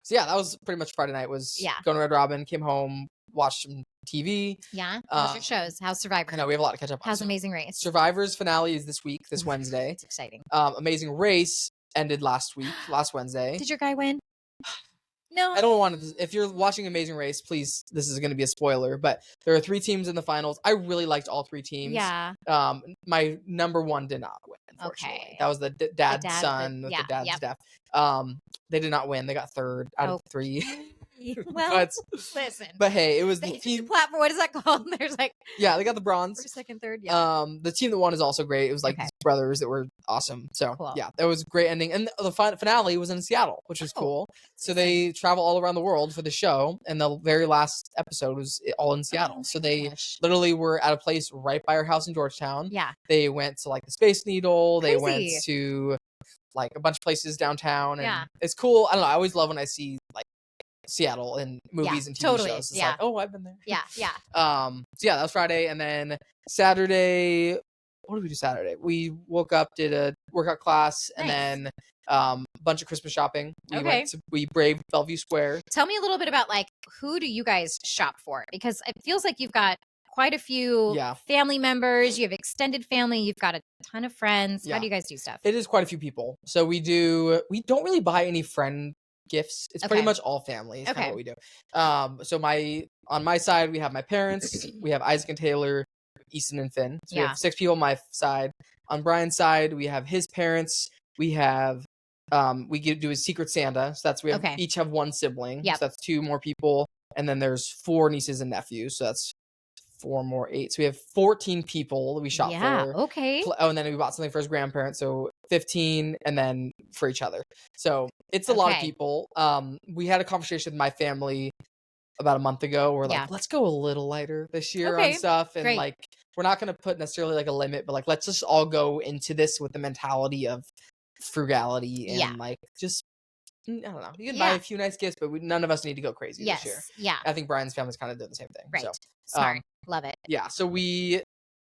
So yeah, that was pretty much Friday night. Was going to Red Robin, came home, watched some TV. Yeah. How's your shows? How's Survivor? I know we have a lot to catch up on. How's Amazing Race? Survivor's finale is this week, this Wednesday. It's exciting. Amazing Race ended last Wednesday. Did your guy win? No. I don't want to. If you're watching Amazing Race, please, this is going to be a spoiler, but there are 3 teams in the finals. I really liked all 3 teams. Yeah. My number 1 did not win, unfortunately. Okay. That was the dad's son with the dad's death. They did not win. They got 3rd out of 3. Well, listen. But hey, it was the team platform. What is that called? There's like they got the bronze. 1st, 2nd, 3rd. Yeah. The team that won is also great. It was like these brothers that were awesome. So yeah, that was a great ending. And the finale was in Seattle, which was cool. So they travel all around the world for the show, and the very last episode was all in Seattle. So they literally were at a place right by our house in Georgetown. Yeah. They went to like the Space Needle. Crazy. They went to like a bunch of places downtown, and it's cool. I don't know. I always love when I see like Seattle in movies and TV shows. It's like, oh, I've been there. Yeah. So yeah, that was Friday, and then Saturday. What did we do Saturday? We woke up, did a workout class, and then a bunch of Christmas shopping. We braved Bellevue Square. Tell me a little bit about like who do you guys shop for? Because it feels like you've got quite a few family members. You have extended family. You've got a ton of friends. How do you guys do stuff? It is quite a few people. So we don't really buy any friend gifts. It's pretty much all family. It's kind of what we do. So on my side, we have my parents, we have Isaac and Taylor, Easton and Finn. So we have 6 people on my side. On Brian's side, we have his parents. We have do a Secret Santa. So that's we each have 1 sibling. So that's 2 more people. And then there's 4 nieces and nephews. So that's 4 more 8. So we have 14 people that we shop for. Okay. Oh, and then we bought something for his grandparents. So 15, and then for each other. So it's a lot of people. We had a conversation with my family about a month ago. We're like, let's go a little lighter this year on stuff. And like, we're not going to put necessarily like a limit, but like, let's just all go into this with the mentality of frugality and like, just, I don't know. You can buy a few nice gifts, but none of us need to go crazy this year. Yeah. I think Brian's family's kind of doing the same thing. Right. So, smart. Love it. Yeah. So a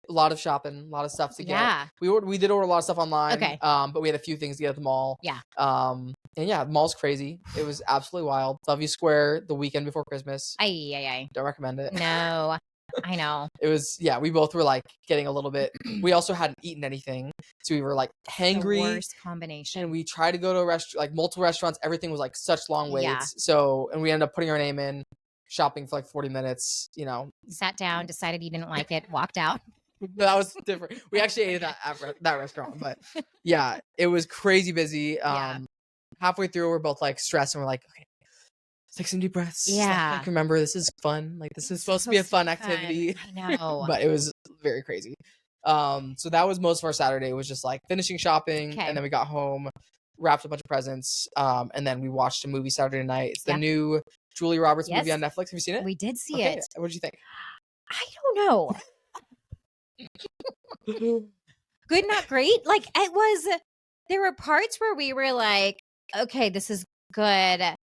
lot of shopping, a lot of stuff to get. Yeah. We did order a lot of stuff online. Okay. But we had a few things to get at the mall. Yeah. And yeah, the mall's crazy. It was absolutely wild. Bellevue Square the weekend before Christmas. Ay. Don't recommend it. No. I know. It was, we both were like getting a little bit, we also hadn't eaten anything. So we were like hangry. The worst combination. And we tried to go to a restaurant, like multiple restaurants. Everything was like such long waits. Yeah. So, and we ended up putting our name in, shopping for like 40 minutes, Sat down, decided you didn't like it, walked out. That was different. We actually ate at that restaurant, but yeah, it was crazy busy. Halfway through, we're both like stressed and we're like, okay, take some deep breaths. Yeah. Like, remember, this is fun. Like, this is supposed to be a fun activity. I know. But it was very crazy. So that was most of our Saturday, was just like finishing shopping. And then we got home, wrapped a bunch of presents. And then we watched a movie Saturday night. It's the new Julia Roberts movie on Netflix. Have you seen it? We did see it. What did you think? I don't know. Good, not great. Like, it was, there were parts where we were like, okay, this is good.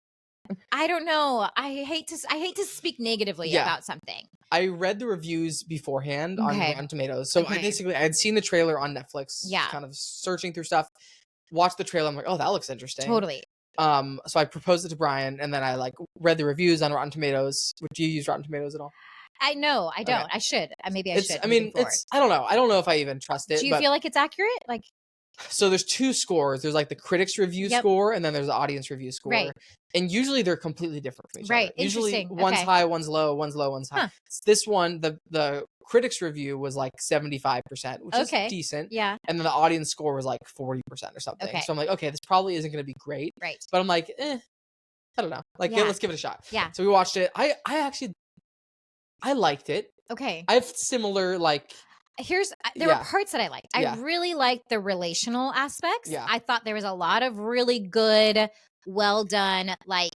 I don't know. I hate to speak negatively about something. I read the reviews beforehand on Rotten Tomatoes. So I had seen the trailer on Netflix, kind of searching through stuff, watched the trailer. I'm like, oh, that looks interesting. Totally. So I proposed it to Brian, and then I like read the reviews on Rotten Tomatoes. Do you use Rotten Tomatoes at all? I know. I don't. Okay. I should. Maybe I should. I mean, I don't know. I don't know if I even trust it. Do you feel like it's accurate? Like, so there's 2 scores. There's like the critics review score, and then there's the audience review score. Right. And usually they're completely different from each other. Usually one's high, one's low, one's high. Huh. This one, the critics review was like 75%, which is decent. Yeah. And then the audience score was like 40% or something. Okay. So I'm like, okay, this probably isn't going to be great. Right. But I'm like, I don't know. Like, let's give it a shot. Yeah. So we watched it. I liked it. Okay. I have similar like. There were parts that I liked. I really liked the relational aspects. Yeah. I thought there was a lot of really good, well done, like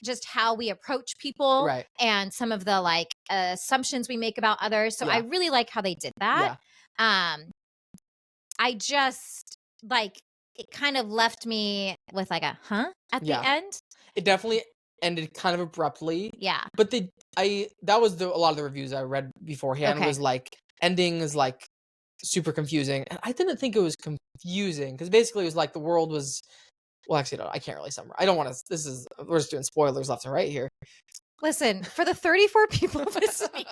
just how we approach people Right. and some of the like assumptions we make about others. So I really like how they did that. I just like it kind of left me with like a at the end. It definitely ended kind of abruptly. Yeah. But that was a lot of the reviews I read beforehand was like ending is like super confusing. And I didn't think it was confusing because basically it was like the world was well, actually, no, I can't really summarize. I don't want to. We're just doing spoilers left and right here. Listen, for the 34 people listening,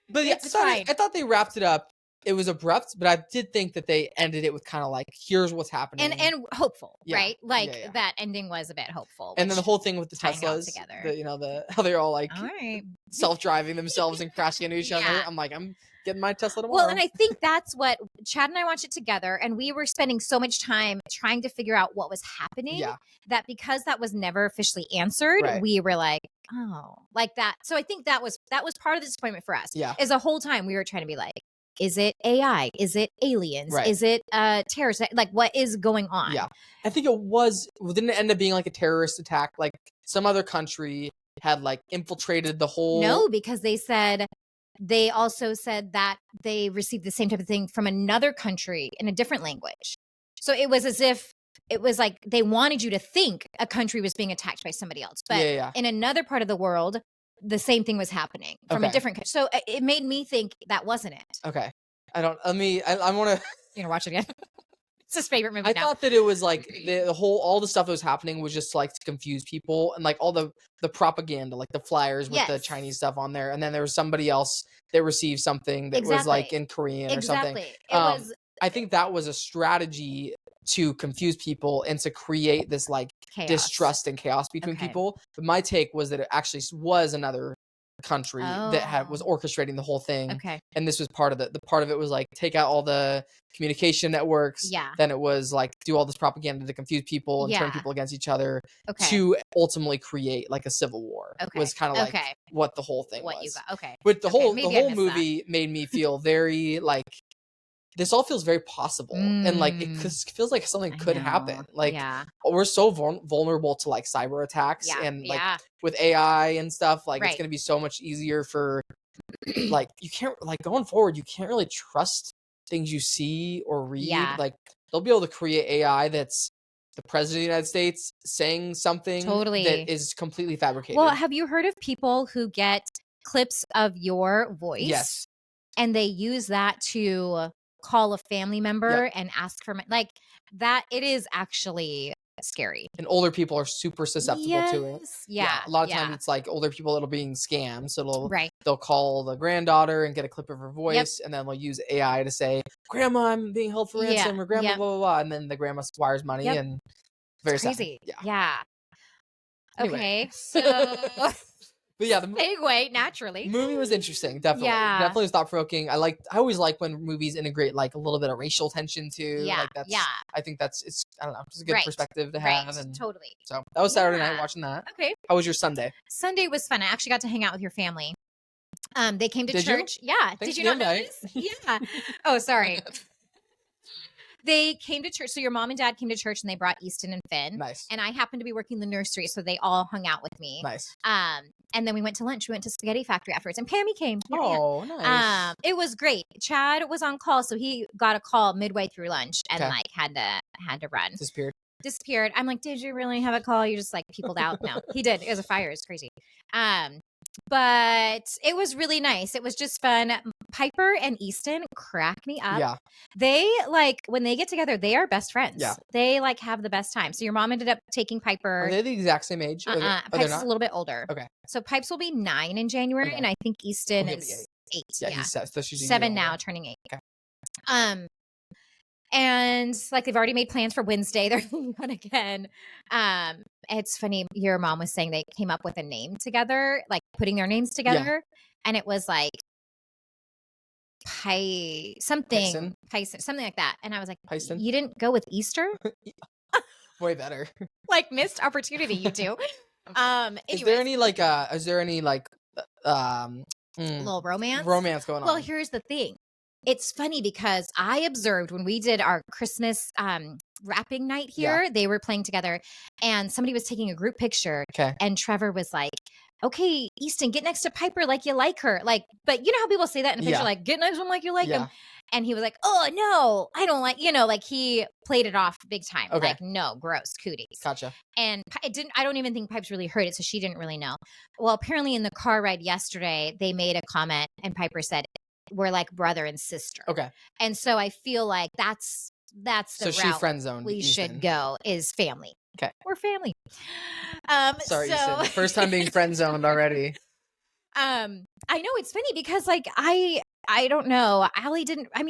but yeah, I thought they wrapped it up. It was abrupt, but I did think that they ended it with kind of like, here's what's happening. And hopeful, right? Like that ending was a bit hopeful. And then the whole thing with the Teslas, how they're all like self-driving themselves and crashing into each other. I'm like, I'm getting my Tesla tomorrow. Well, and I think that's what Chad and I watched it together, and we were spending so much time trying to figure out what was happening that because that was never officially answered, we were like, oh, like that. So I think that was part of the disappointment for us. Yeah. Is the whole time we were trying to be like, is it AI? Is it aliens? Right. Is it terrorists? Like, what is going on? Yeah. I think didn't it end up being like a terrorist attack? Like some other country had like infiltrated the whole... No, because they also said that they received the same type of thing from another country in a different language. So it was as if it was like they wanted you to think a country was being attacked by somebody else. But in another part of the world, the same thing was happening from a different country. So it made me think that wasn't it. Okay. I want to... You're going to watch it again? It's his favorite movie I thought that it was like all the stuff that was happening was just like to confuse people and like all the propaganda, like the flyers with the Chinese stuff on there. And then there was somebody else that received something that was like in Korean or something. I think that was a strategy to confuse people and to create this like distrust and chaos between people. But my take was that it actually was another country that was orchestrating the whole thing. And this was part of it. The part of it was like take out all the communication networks. Then it was like do all this propaganda to confuse people and turn people against each other to ultimately create like a civil war. Was kind of like what the whole thing was. But the whole movie made me feel very like this all feels very possible and like it feels like something could happen. Like we're so vulnerable to like cyber attacks and like with AI and stuff, like it's going to be so much easier for like you can't like going forward, you can't really trust things you see or read. Like they'll be able to create AI that's the president of the United States saying something that is completely fabricated. Well, have you heard of people who get clips of your voice? Yes. And they use that to call a family member and ask for like that. It is actually scary. And older people are super susceptible to it. Yeah. A lot of times it's like older people that'll being scammed. So they'll call the granddaughter and get a clip of her voice and then they'll use AI to say, Grandma, I'm being held for ransom or Grandma, blah, blah, blah. And then the grandma wires money and very crazy. Sad. Yeah. Anyway. Okay. So but yeah, segue naturally. Movie was interesting, definitely. Definitely was thought-provoking. I always like when movies integrate like a little bit of racial tension too. Like that's I think it's I don't know, it's a good perspective to have. And totally. So that was Saturday night watching that. Okay. How was your Sunday? Sunday was fun. I actually got to hang out with your family. They came to church. You? Yeah. Thanks Did you not know this? Yeah. Oh, sorry. They came to church. So your mom and dad came to church and they brought Easton and Finn. Nice. And I happened to be working the nursery. So they all hung out with me. Nice. And then we went to lunch. We went to Spaghetti Factory afterwards. And Pammy came. Oh, nice. It was great. Chad was on call. So he got a call midway through lunch and like had to run. Disappeared. I'm like, did you really have a call? You just like peopled out? No, he did. It was a fire. It's crazy. But it was really nice. It was just fun. Piper and Easton crack me up. Yeah. They like when they get together, they are best friends. Yeah. They like have the best time. So your mom ended up taking Piper. Are they the exact same age? Pipes is a little bit older. Okay. So Pipes will be 9 in January, and I think Easton is 8. Yeah, he's so she's 7 now, turning 8. Okay. And like they've already made plans for Wednesday. They're going again. It's funny. Your mom was saying they came up with a name together, like putting their names together, and it was like something like that. And I was like, Pyson? You didn't go with Easter? Way better. Like missed opportunity, you two. Is there any little romance? Romance going on? Well, here's the thing. it's funny because I observed when we did our Christmas wrapping night here, they were playing together and somebody was taking a group picture. Okay. And Trevor was like, okay, Easton, get next to Piper like you like her. Like, but you know how people say that in a picture, like, get next to him like you like him. And he was like, oh, no, I don't like, like he played it off big time. Okay. Like, no, gross, cooties. Gotcha. And I don't even think Pipes really heard it, so she didn't really know. Well, apparently in the car ride yesterday, they made a comment and Piper said, we're like brother and sister. Okay. And so I feel like that's the route friend zoned we should go is family. Okay. We're family. Sorry, Easton. First time being friend zoned already. I know it's funny because like I don't know. Allie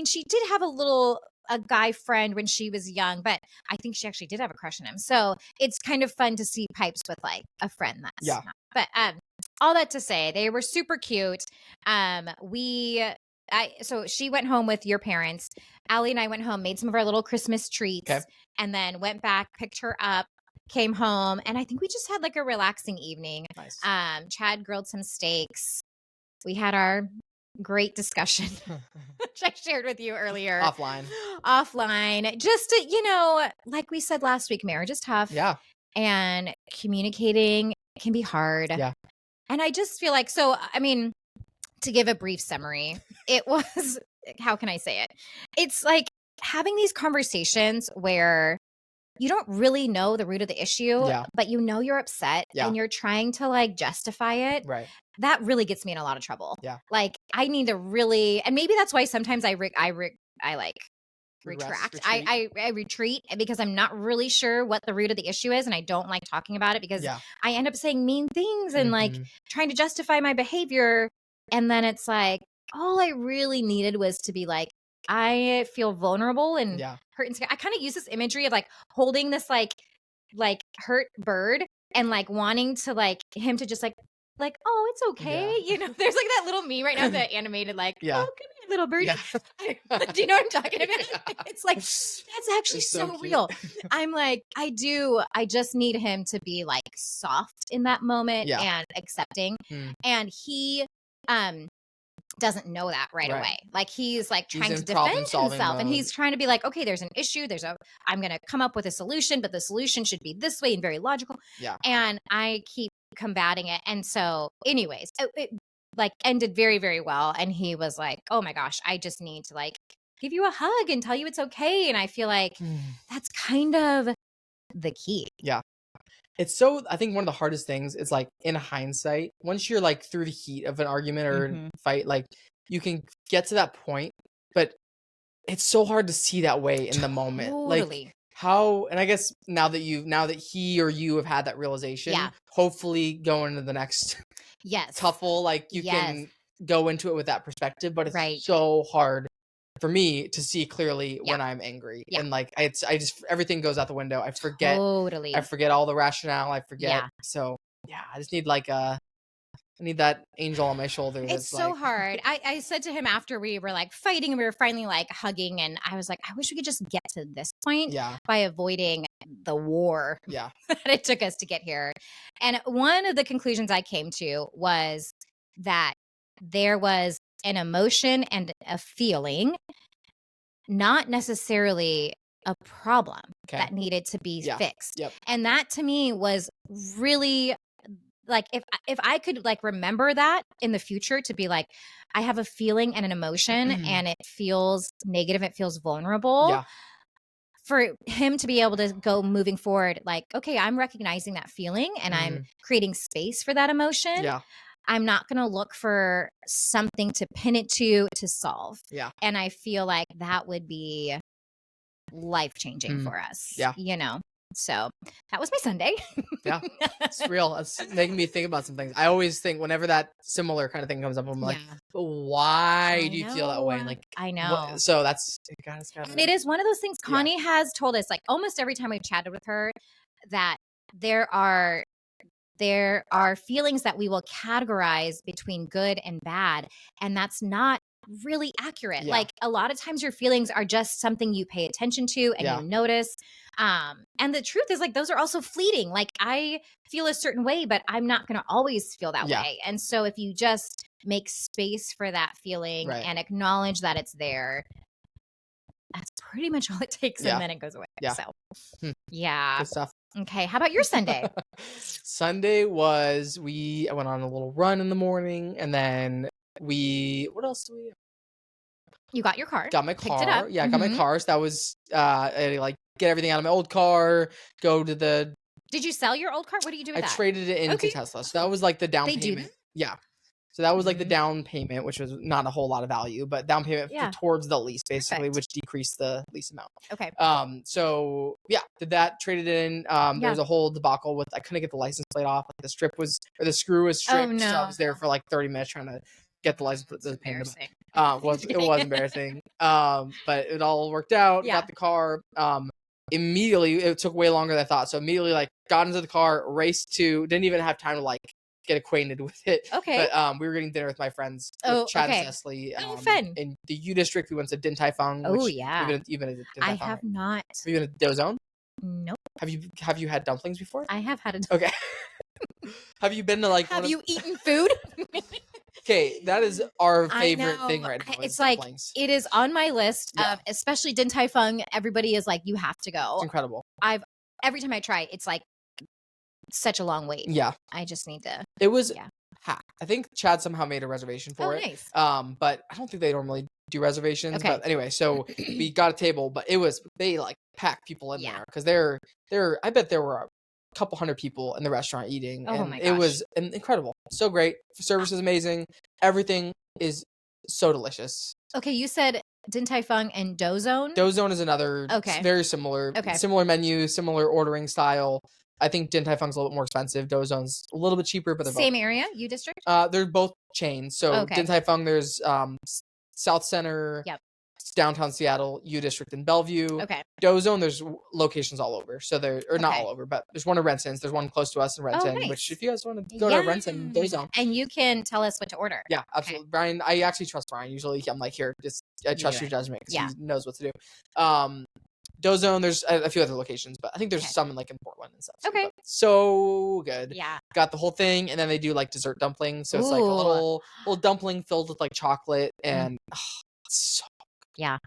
she did have a guy friend when she was young, but I think she actually did have a crush on him. So it's kind of fun to see Pipes with like a friend that's not. But all that to say, they were super cute. So she went home with your parents. Allie and I went home, made some of our little Christmas treats, and then went back, picked her up, came home, and I think we just had like a relaxing evening. Nice. Chad grilled some steaks. We had our great discussion, which I shared with you earlier. Offline. Just to, like we said last week, marriage is tough. Yeah. And communicating can be hard. Yeah. And I just feel like, to give a brief summary, it was, how can I say it? It's like having these conversations where you don't really know the root of the issue, but you're upset and you're trying to like justify it. Right. That really gets me in a lot of trouble. Yeah. Like I need to really, and maybe that's why sometimes I retract. I retreat because I'm not really sure what the root of the issue is. And I don't like talking about it because I end up saying mean things and like trying to justify my behavior. And then it's like, all I really needed was to be like, I feel vulnerable and hurt and scared. I kind of use this imagery of like holding this like hurt bird and like wanting to like him to just like, oh, it's okay. There's like that little me right now, the animated like, oh, come here, little birdie. Do you know what I'm talking about? It's like, that's actually so real. I'm like, I just need him to be like soft in that moment and accepting. And he, doesn't know that right away. Like he's like trying to defend himself and he's trying to be like, okay, there's an issue. I'm going to come up with a solution, but the solution should be this way and very logical. Yeah. And I keep combating it. And so anyways, it like ended very, very well. And he was like, oh my gosh, I just need to like give you a hug and tell you it's okay. And I feel like that's kind of the key. Yeah. It's so, I think one of the hardest things is like in hindsight, once you're like through the heat of an argument or fight, like you can get to that point, but it's so hard to see that way in the moment. Like how, and I guess now that he or you have had that realization, hopefully going into the next tuffle, like you can go into it with that perspective, but it's so hard for me to see clearly when I'm angry and like I just everything goes out the window. I forget I forget all the rationale. I forget. So I just need like I need that angel on my shoulder. It's so like... hard. I said to him after we were like fighting and we were finally like hugging and I was like, I wish we could just get to this point by avoiding the war that it took us to get here. And one of the conclusions I came to was that there was an emotion and a feeling, not necessarily a problem that needed to be fixed. Yep. And that to me was really like, if I could like remember that in the future to be like, I have a feeling and an emotion and it feels negative, it feels vulnerable. For him to be able to go moving forward, like, okay, I'm recognizing that feeling and I'm creating space for that emotion. Yeah. I'm not going to look for something to pin it to solve. Yeah. And I feel like that would be life-changing for us. Yeah. So that was my Sunday. Yeah. It's real. It's making me think about some things. I always think whenever that similar kind of thing comes up, I'm like, but why do you feel that way? Like, I know. So that's, and it is one of those things Connie has told us, like almost every time we've chatted with her, that there are feelings that we will categorize between good and bad. And that's not really accurate. Like a lot of times your feelings are just something you pay attention to and you notice. And the truth is like, those are also fleeting. Like I feel a certain way, but I'm not going to always feel that way. And so if you just make space for that feeling and acknowledge that it's there, that's pretty much all it takes. And then it goes away. So Good stuff. Okay. How about your Sunday? Sunday was, I went on a little run in the morning, and then what else do we? You got your car. Got my car. Picked it up. Yeah, I got my car. So that was, I like get everything out of my old car, go to the. Did you sell your old car? What do you do with that? I traded it into Tesla. So that was like the down payment. Yeah. So that was like the down payment, which was not a whole lot of value, but down payment towards the lease, basically, which decreased the lease amount. Okay. So yeah, did that, traded it in. There was a whole debacle with, I couldn't get the license plate off. Like the screw was stripped. Oh, no. So I was there for like 30 minutes trying to get the license plate. It was embarrassing. But it all worked out. Got the car. Immediately, it took way longer than I thought. So immediately, like, got into the car, didn't even have time to like get acquainted with it. Okay. But we were getting dinner with my friends, with Chad and Cecily. Fun. In the U District, we went to Din Tai Fung. Oh, yeah. You've been to Din Tai I Fung, have right? not. Have you been to Dozone? Nope. Have you had dumplings before? I have had Okay. Have you been to like? Have you eaten food? Okay, that is our favorite thing right now. It's like dumplings. It is on my list, especially Din Tai Fung. Everybody is like, you have to go. It's incredible. Every time I try, it's like such a long wait. Yeah, I just need to. It was hacked. I think Chad somehow made a reservation for it. Nice. But I don't think they normally do reservations. Okay. But anyway, so we got a table, but they like packed people in there because I bet there were a couple hundred people in the restaurant eating. Oh and my gosh. It was incredible. So great. Service is amazing. Everything is so delicious. Okay, you said Din Tai Fung and Dozone? Dozone is another very similar. Okay. Similar menu, similar ordering style. I think Din Tai Fung's a little bit more expensive. Dozone's a little bit cheaper, but they're same area, U District? They're both chains. So Din Tai Fung, there's South Center, downtown Seattle, U District in Bellevue. Okay. Dozone, there's locations all over. So not all over, but there's one in Renton. There's one close to us in Renton, nice. Which if you guys want to go to Renton, Dozone. And you can tell us what to order. Yeah, absolutely. Okay. Brian, I actually trust Brian. Usually I'm like, here, I trust your judgment because he knows what to do. Dozone, there's a few other locations, but I think there's some in Portland and stuff. Okay. So good. Yeah. Got the whole thing, and then they do like dessert dumplings. So it's like a little dumpling filled with like chocolate and it's so good. Yeah.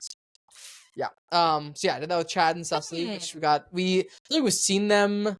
Yeah. So yeah, I did that with Chad and Cecily, which we've seen them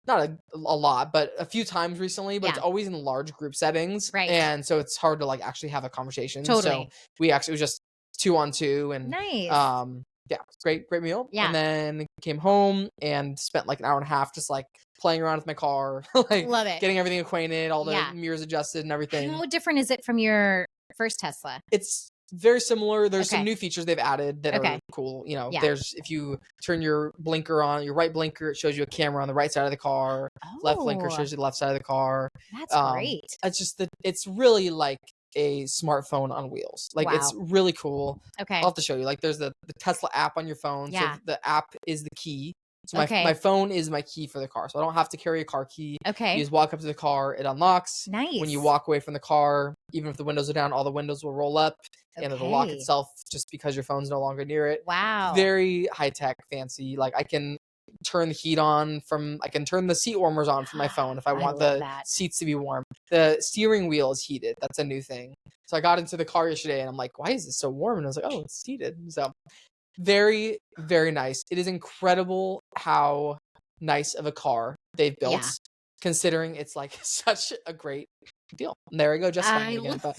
not a lot, but a few times recently, but it's always in large group settings. Right. And so it's hard to like actually have a conversation. Totally. So it was just 2-on-2 and nice. Yeah, great meal. Yeah. And then came home and spent like an hour and a half just like playing around with my car, like love it, getting everything acquainted, all the mirrors adjusted and everything. How different is it from your first Tesla? It's very similar. There's some new features they've added that are cool. You know, there's, if you turn your blinker on, your right blinker, it shows you a camera on the right side of the car. Left blinker shows you the left side of the car. That's great. It's just it's really like a smartphone on wheels. Like it's really cool. Okay. I'll have to show you. Like there's the Tesla app on your phone. Yeah. So the app is the key. So my phone is my key for the car. So I don't have to carry a car key. Okay. You just walk up to the car, it unlocks. Nice. When you walk away from the car, even if the windows are down, all the windows will roll up. And it'll lock itself just because your phone's no longer near it. Wow. Very high tech, fancy. Like I can turn the heat on I can turn the seat warmers on from my phone if I want the seats to be warm. The steering wheel is heated. That's a new thing. So I got into the car yesterday and I'm like, why is this so warm? And I was like, oh, it's heated. So very, very nice. It is incredible how nice of a car they've built, considering it's like such a great deal. And there we go, just again, but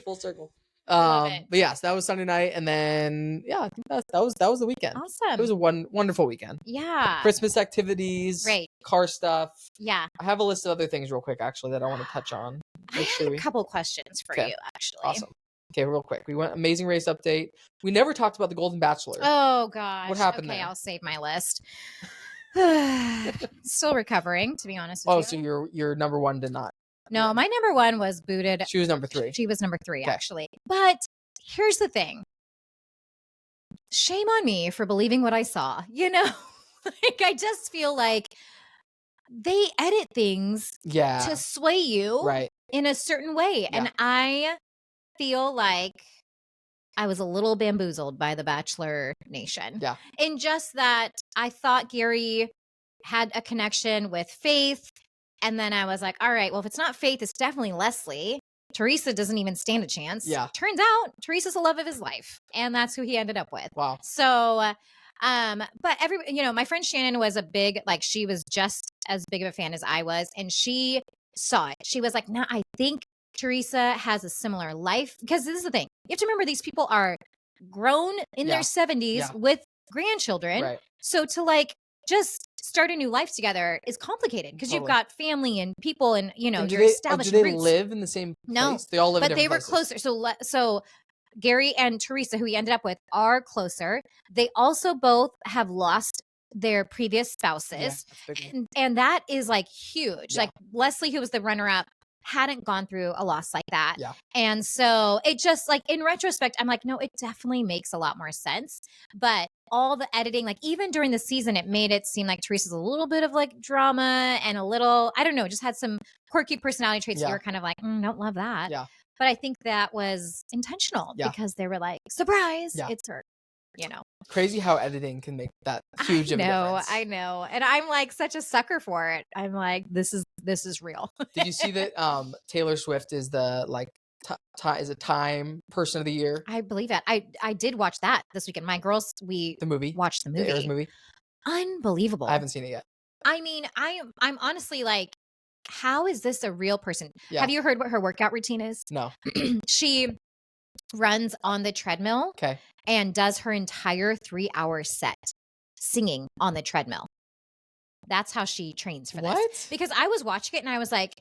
full circle. But yeah, so that was Sunday night, and then I think that was the weekend. Awesome. It was a wonderful weekend. Yeah. Christmas activities, car stuff. Yeah. I have a list of other things real quick actually that I want to touch on. I have a couple questions for you actually. Awesome. Okay, real quick. We went Amazing Race update. We never talked about the Golden Bachelor. Oh gosh. What happened there? I'll save my list. Still recovering, to be honest with you. So your number one did not. No, my number one was booted. She was number 3. She was number 3, actually. But here's the thing. Shame on me for believing what I saw. You know, like I just feel like they edit things to sway you in a certain way. And I feel like I was a little bamboozled by the Bachelor Nation. Yeah. In just that I thought Gary had a connection with Faith. And then I was like, all right, well, if it's not Faith, it's definitely Leslie. Teresa doesn't even stand a chance. Yeah. Turns out Teresa's the love of his life. And that's who he ended up with. Wow. So, but my friend Shannon was she was just as big of a fan as I was. And she saw it. She was like, no, I think Teresa has a similar life. Because this is the thing. You have to remember these people are grown in their 70s with grandchildren. Right. So to just start a new life together is complicated because you've got family and people and, you're establishing do they live in the same place? No. They all live in different places. But they were closer. So Gary and Teresa, who he ended up with, are closer. They also both have lost their previous spouses. And that is huge. Yeah. Like Leslie, who was the runner-up, hadn't gone through a loss like that. Yeah. And so it just in retrospect, I'm like, no, it definitely makes a lot more sense. But all the editing, even during the season, it made it seem like Teresa's a little bit of drama and a little, I don't know, just had some quirky personality traits. You were kind of like, don't love that. Yeah. But I think that was intentional because they were like, surprise, it's her. Crazy how editing can make that huge of a difference. I know. And I'm such a sucker for it. I'm like, this is real. Did you see that Taylor Swift is the is a Time Person of the Year? I believe that. I did watch that this weekend. My girls, the movie watched the movie. The Eras movie. Unbelievable. I haven't seen it yet. I mean, I'm honestly like, how is this a real person? Yeah. Have you heard what her workout routine is? No. She runs on the treadmill. Okay. And does her entire 3-hour set singing on the treadmill. That's how she trains for this. Because I was watching it and I was like,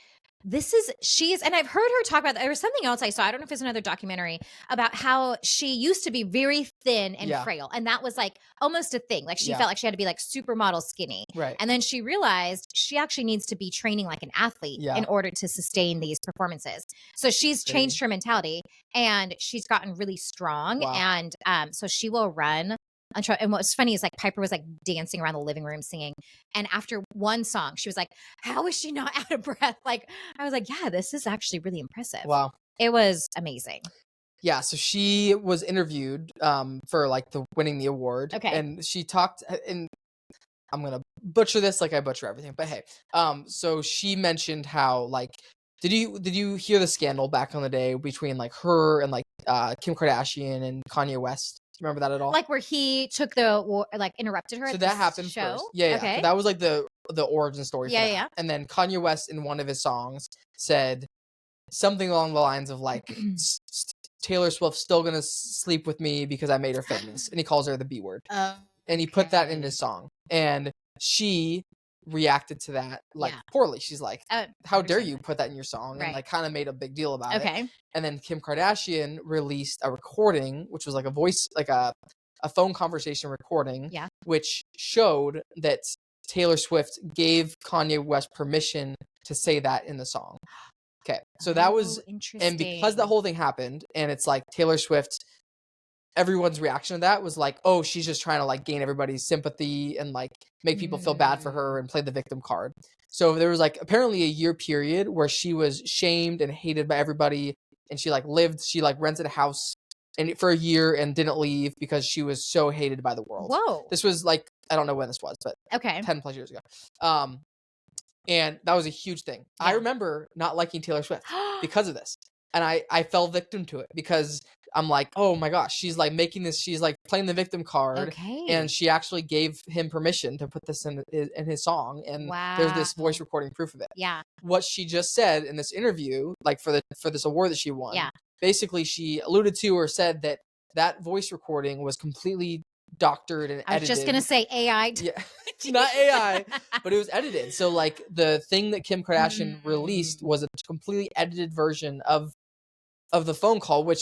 and I've heard her talk about, there was something else I saw, I don't know if it's another documentary, about how she used to be very thin and frail. And that was almost a thing. She felt like she had to be supermodel skinny. Right. And then she realized she actually needs to be training like an athlete in order to sustain these performances. So she's changed her mentality and she's gotten really strong. Wow. And so she will run. And what's funny is Piper was dancing around the living room singing. And after one song, she was like, how is she not out of breath? I was like, yeah, this is actually really impressive. Wow. It was amazing. Yeah. So she was interviewed for the winning the award. Okay. And she talked, and I'm going to butcher this like I butcher everything, but hey. So she mentioned how did you hear the scandal back on the day between her and Kim Kardashian and Kanye West? Remember that at all? Where he took interrupted her. So at that happened show? first. Yeah. Okay. So that was the origin story. For that. Yeah. And then Kanye West in one of his songs said something along the lines of Taylor Swift's still gonna sleep with me because I made her famous, and he calls her the B word. And he put that in his song, and she reacted to that poorly. She's like, how dare you put that in your song? And kind of made a big deal about it. And then Kim Kardashian released a recording, which was a voice, a phone conversation recording, which showed that Taylor Swift gave Kanye West permission to say that in the song. Okay. So that was interesting. And because the whole thing happened, and it's Taylor Swift, everyone's reaction to that was oh, she's just trying to gain everybody's sympathy and make people feel bad for her and play the victim card. So there was apparently a year period where she was shamed and hated by everybody, and she rented a house for a year and didn't leave because she was so hated by the world. Whoa. This was I don't know when this was, but 10 plus years ago. And that was a huge thing. Yeah. I remember not liking Taylor Swift because of this. And I fell victim to it because I'm like, oh my gosh, she's making this, she's playing the victim card. Okay. And she actually gave him permission to put this in his song. And there's this voice recording proof of it. Yeah. What she just said in this interview, for this award that she won, basically she alluded to or said that voice recording was completely doctored and edited. I was just gonna say AI. Yeah, not AI, but it was edited. So the thing that Kim Kardashian released was a completely edited version of the phone call, which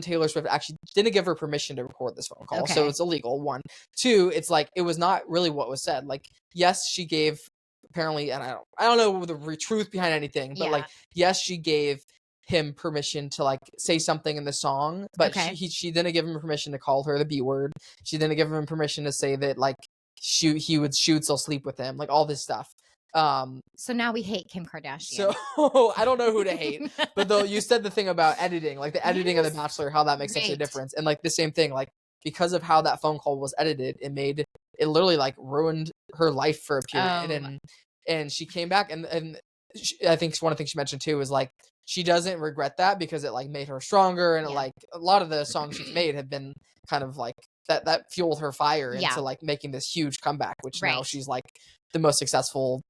Taylor Swift actually didn't give her permission to record this phone call, so it's illegal. 1, 2, it's it was not really what was said. Yes, she gave apparently, and I don't know the truth behind anything, but yes, she gave him permission to say something in the song, but she didn't give him permission to call her the B word. She didn't give him permission to say that he would still sleep with him, all this stuff. So now we hate Kim Kardashian. So I don't know who to hate, but though you said the thing about editing, like the editing of The Bachelor, how that makes such a difference, and like the same thing, like because of how that phone call was edited, it literally like ruined her life for a period, and she came back, and I think one of the things she mentioned too is like she doesn't regret that because it like made her stronger, and like a lot of the songs she's made have been kind of like that fueled her fire into like making this huge comeback, which now she's like the most successful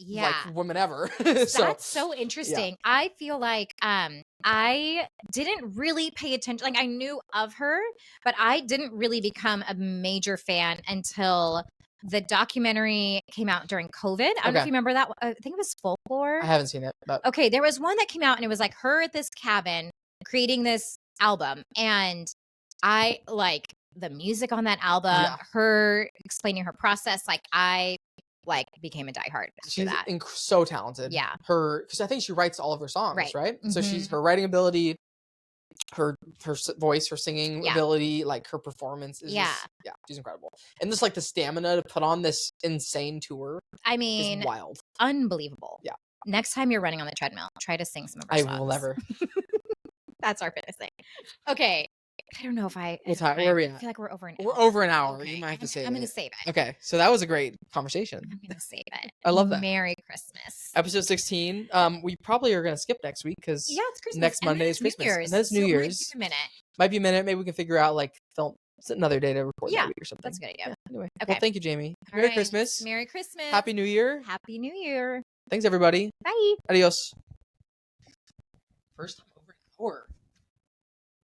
like woman ever. That's so interesting. I feel like I didn't really pay attention. Like I knew of her, but I didn't really become a major fan until the documentary came out during COVID. I don't know if you remember that. I think it was Folklore. I haven't seen it. But... Okay, there was one that came out and it was like her at this cabin creating this album, and I like the music on that album, her explaining her process. Like I became a diehard after she's that. So talented. Yeah. Because I think she writes all of her songs, right? Mm-hmm. So she's her writing ability, her voice, her singing ability, like her performance is she's incredible. And just like the stamina to put on this insane tour. I mean, is wild. Unbelievable. Yeah. Next time you're running on the treadmill, try to sing some of her songs. I will never. That's our fitness thing. Okay. I don't know if I. Where are we at? I feel like we're over an hour. We're over an hour. Okay. You might have to save it. I'm going to save it. Okay. So that was a great conversation. I'm going to save it. I love that. Merry Christmas. Episode 16. We probably are going to skip next week because it's Christmas. Next Monday is Christmas. New Year's. And that's New Year's. Might be a minute. Maybe we can figure out like film another day to record that week or something. That's a good idea. Anyway. Okay. Well, thank you, Jamie. Merry Christmas. Merry Christmas. Happy New Year. Happy New Year. Thanks, everybody. Bye. Adios. First time over an hour.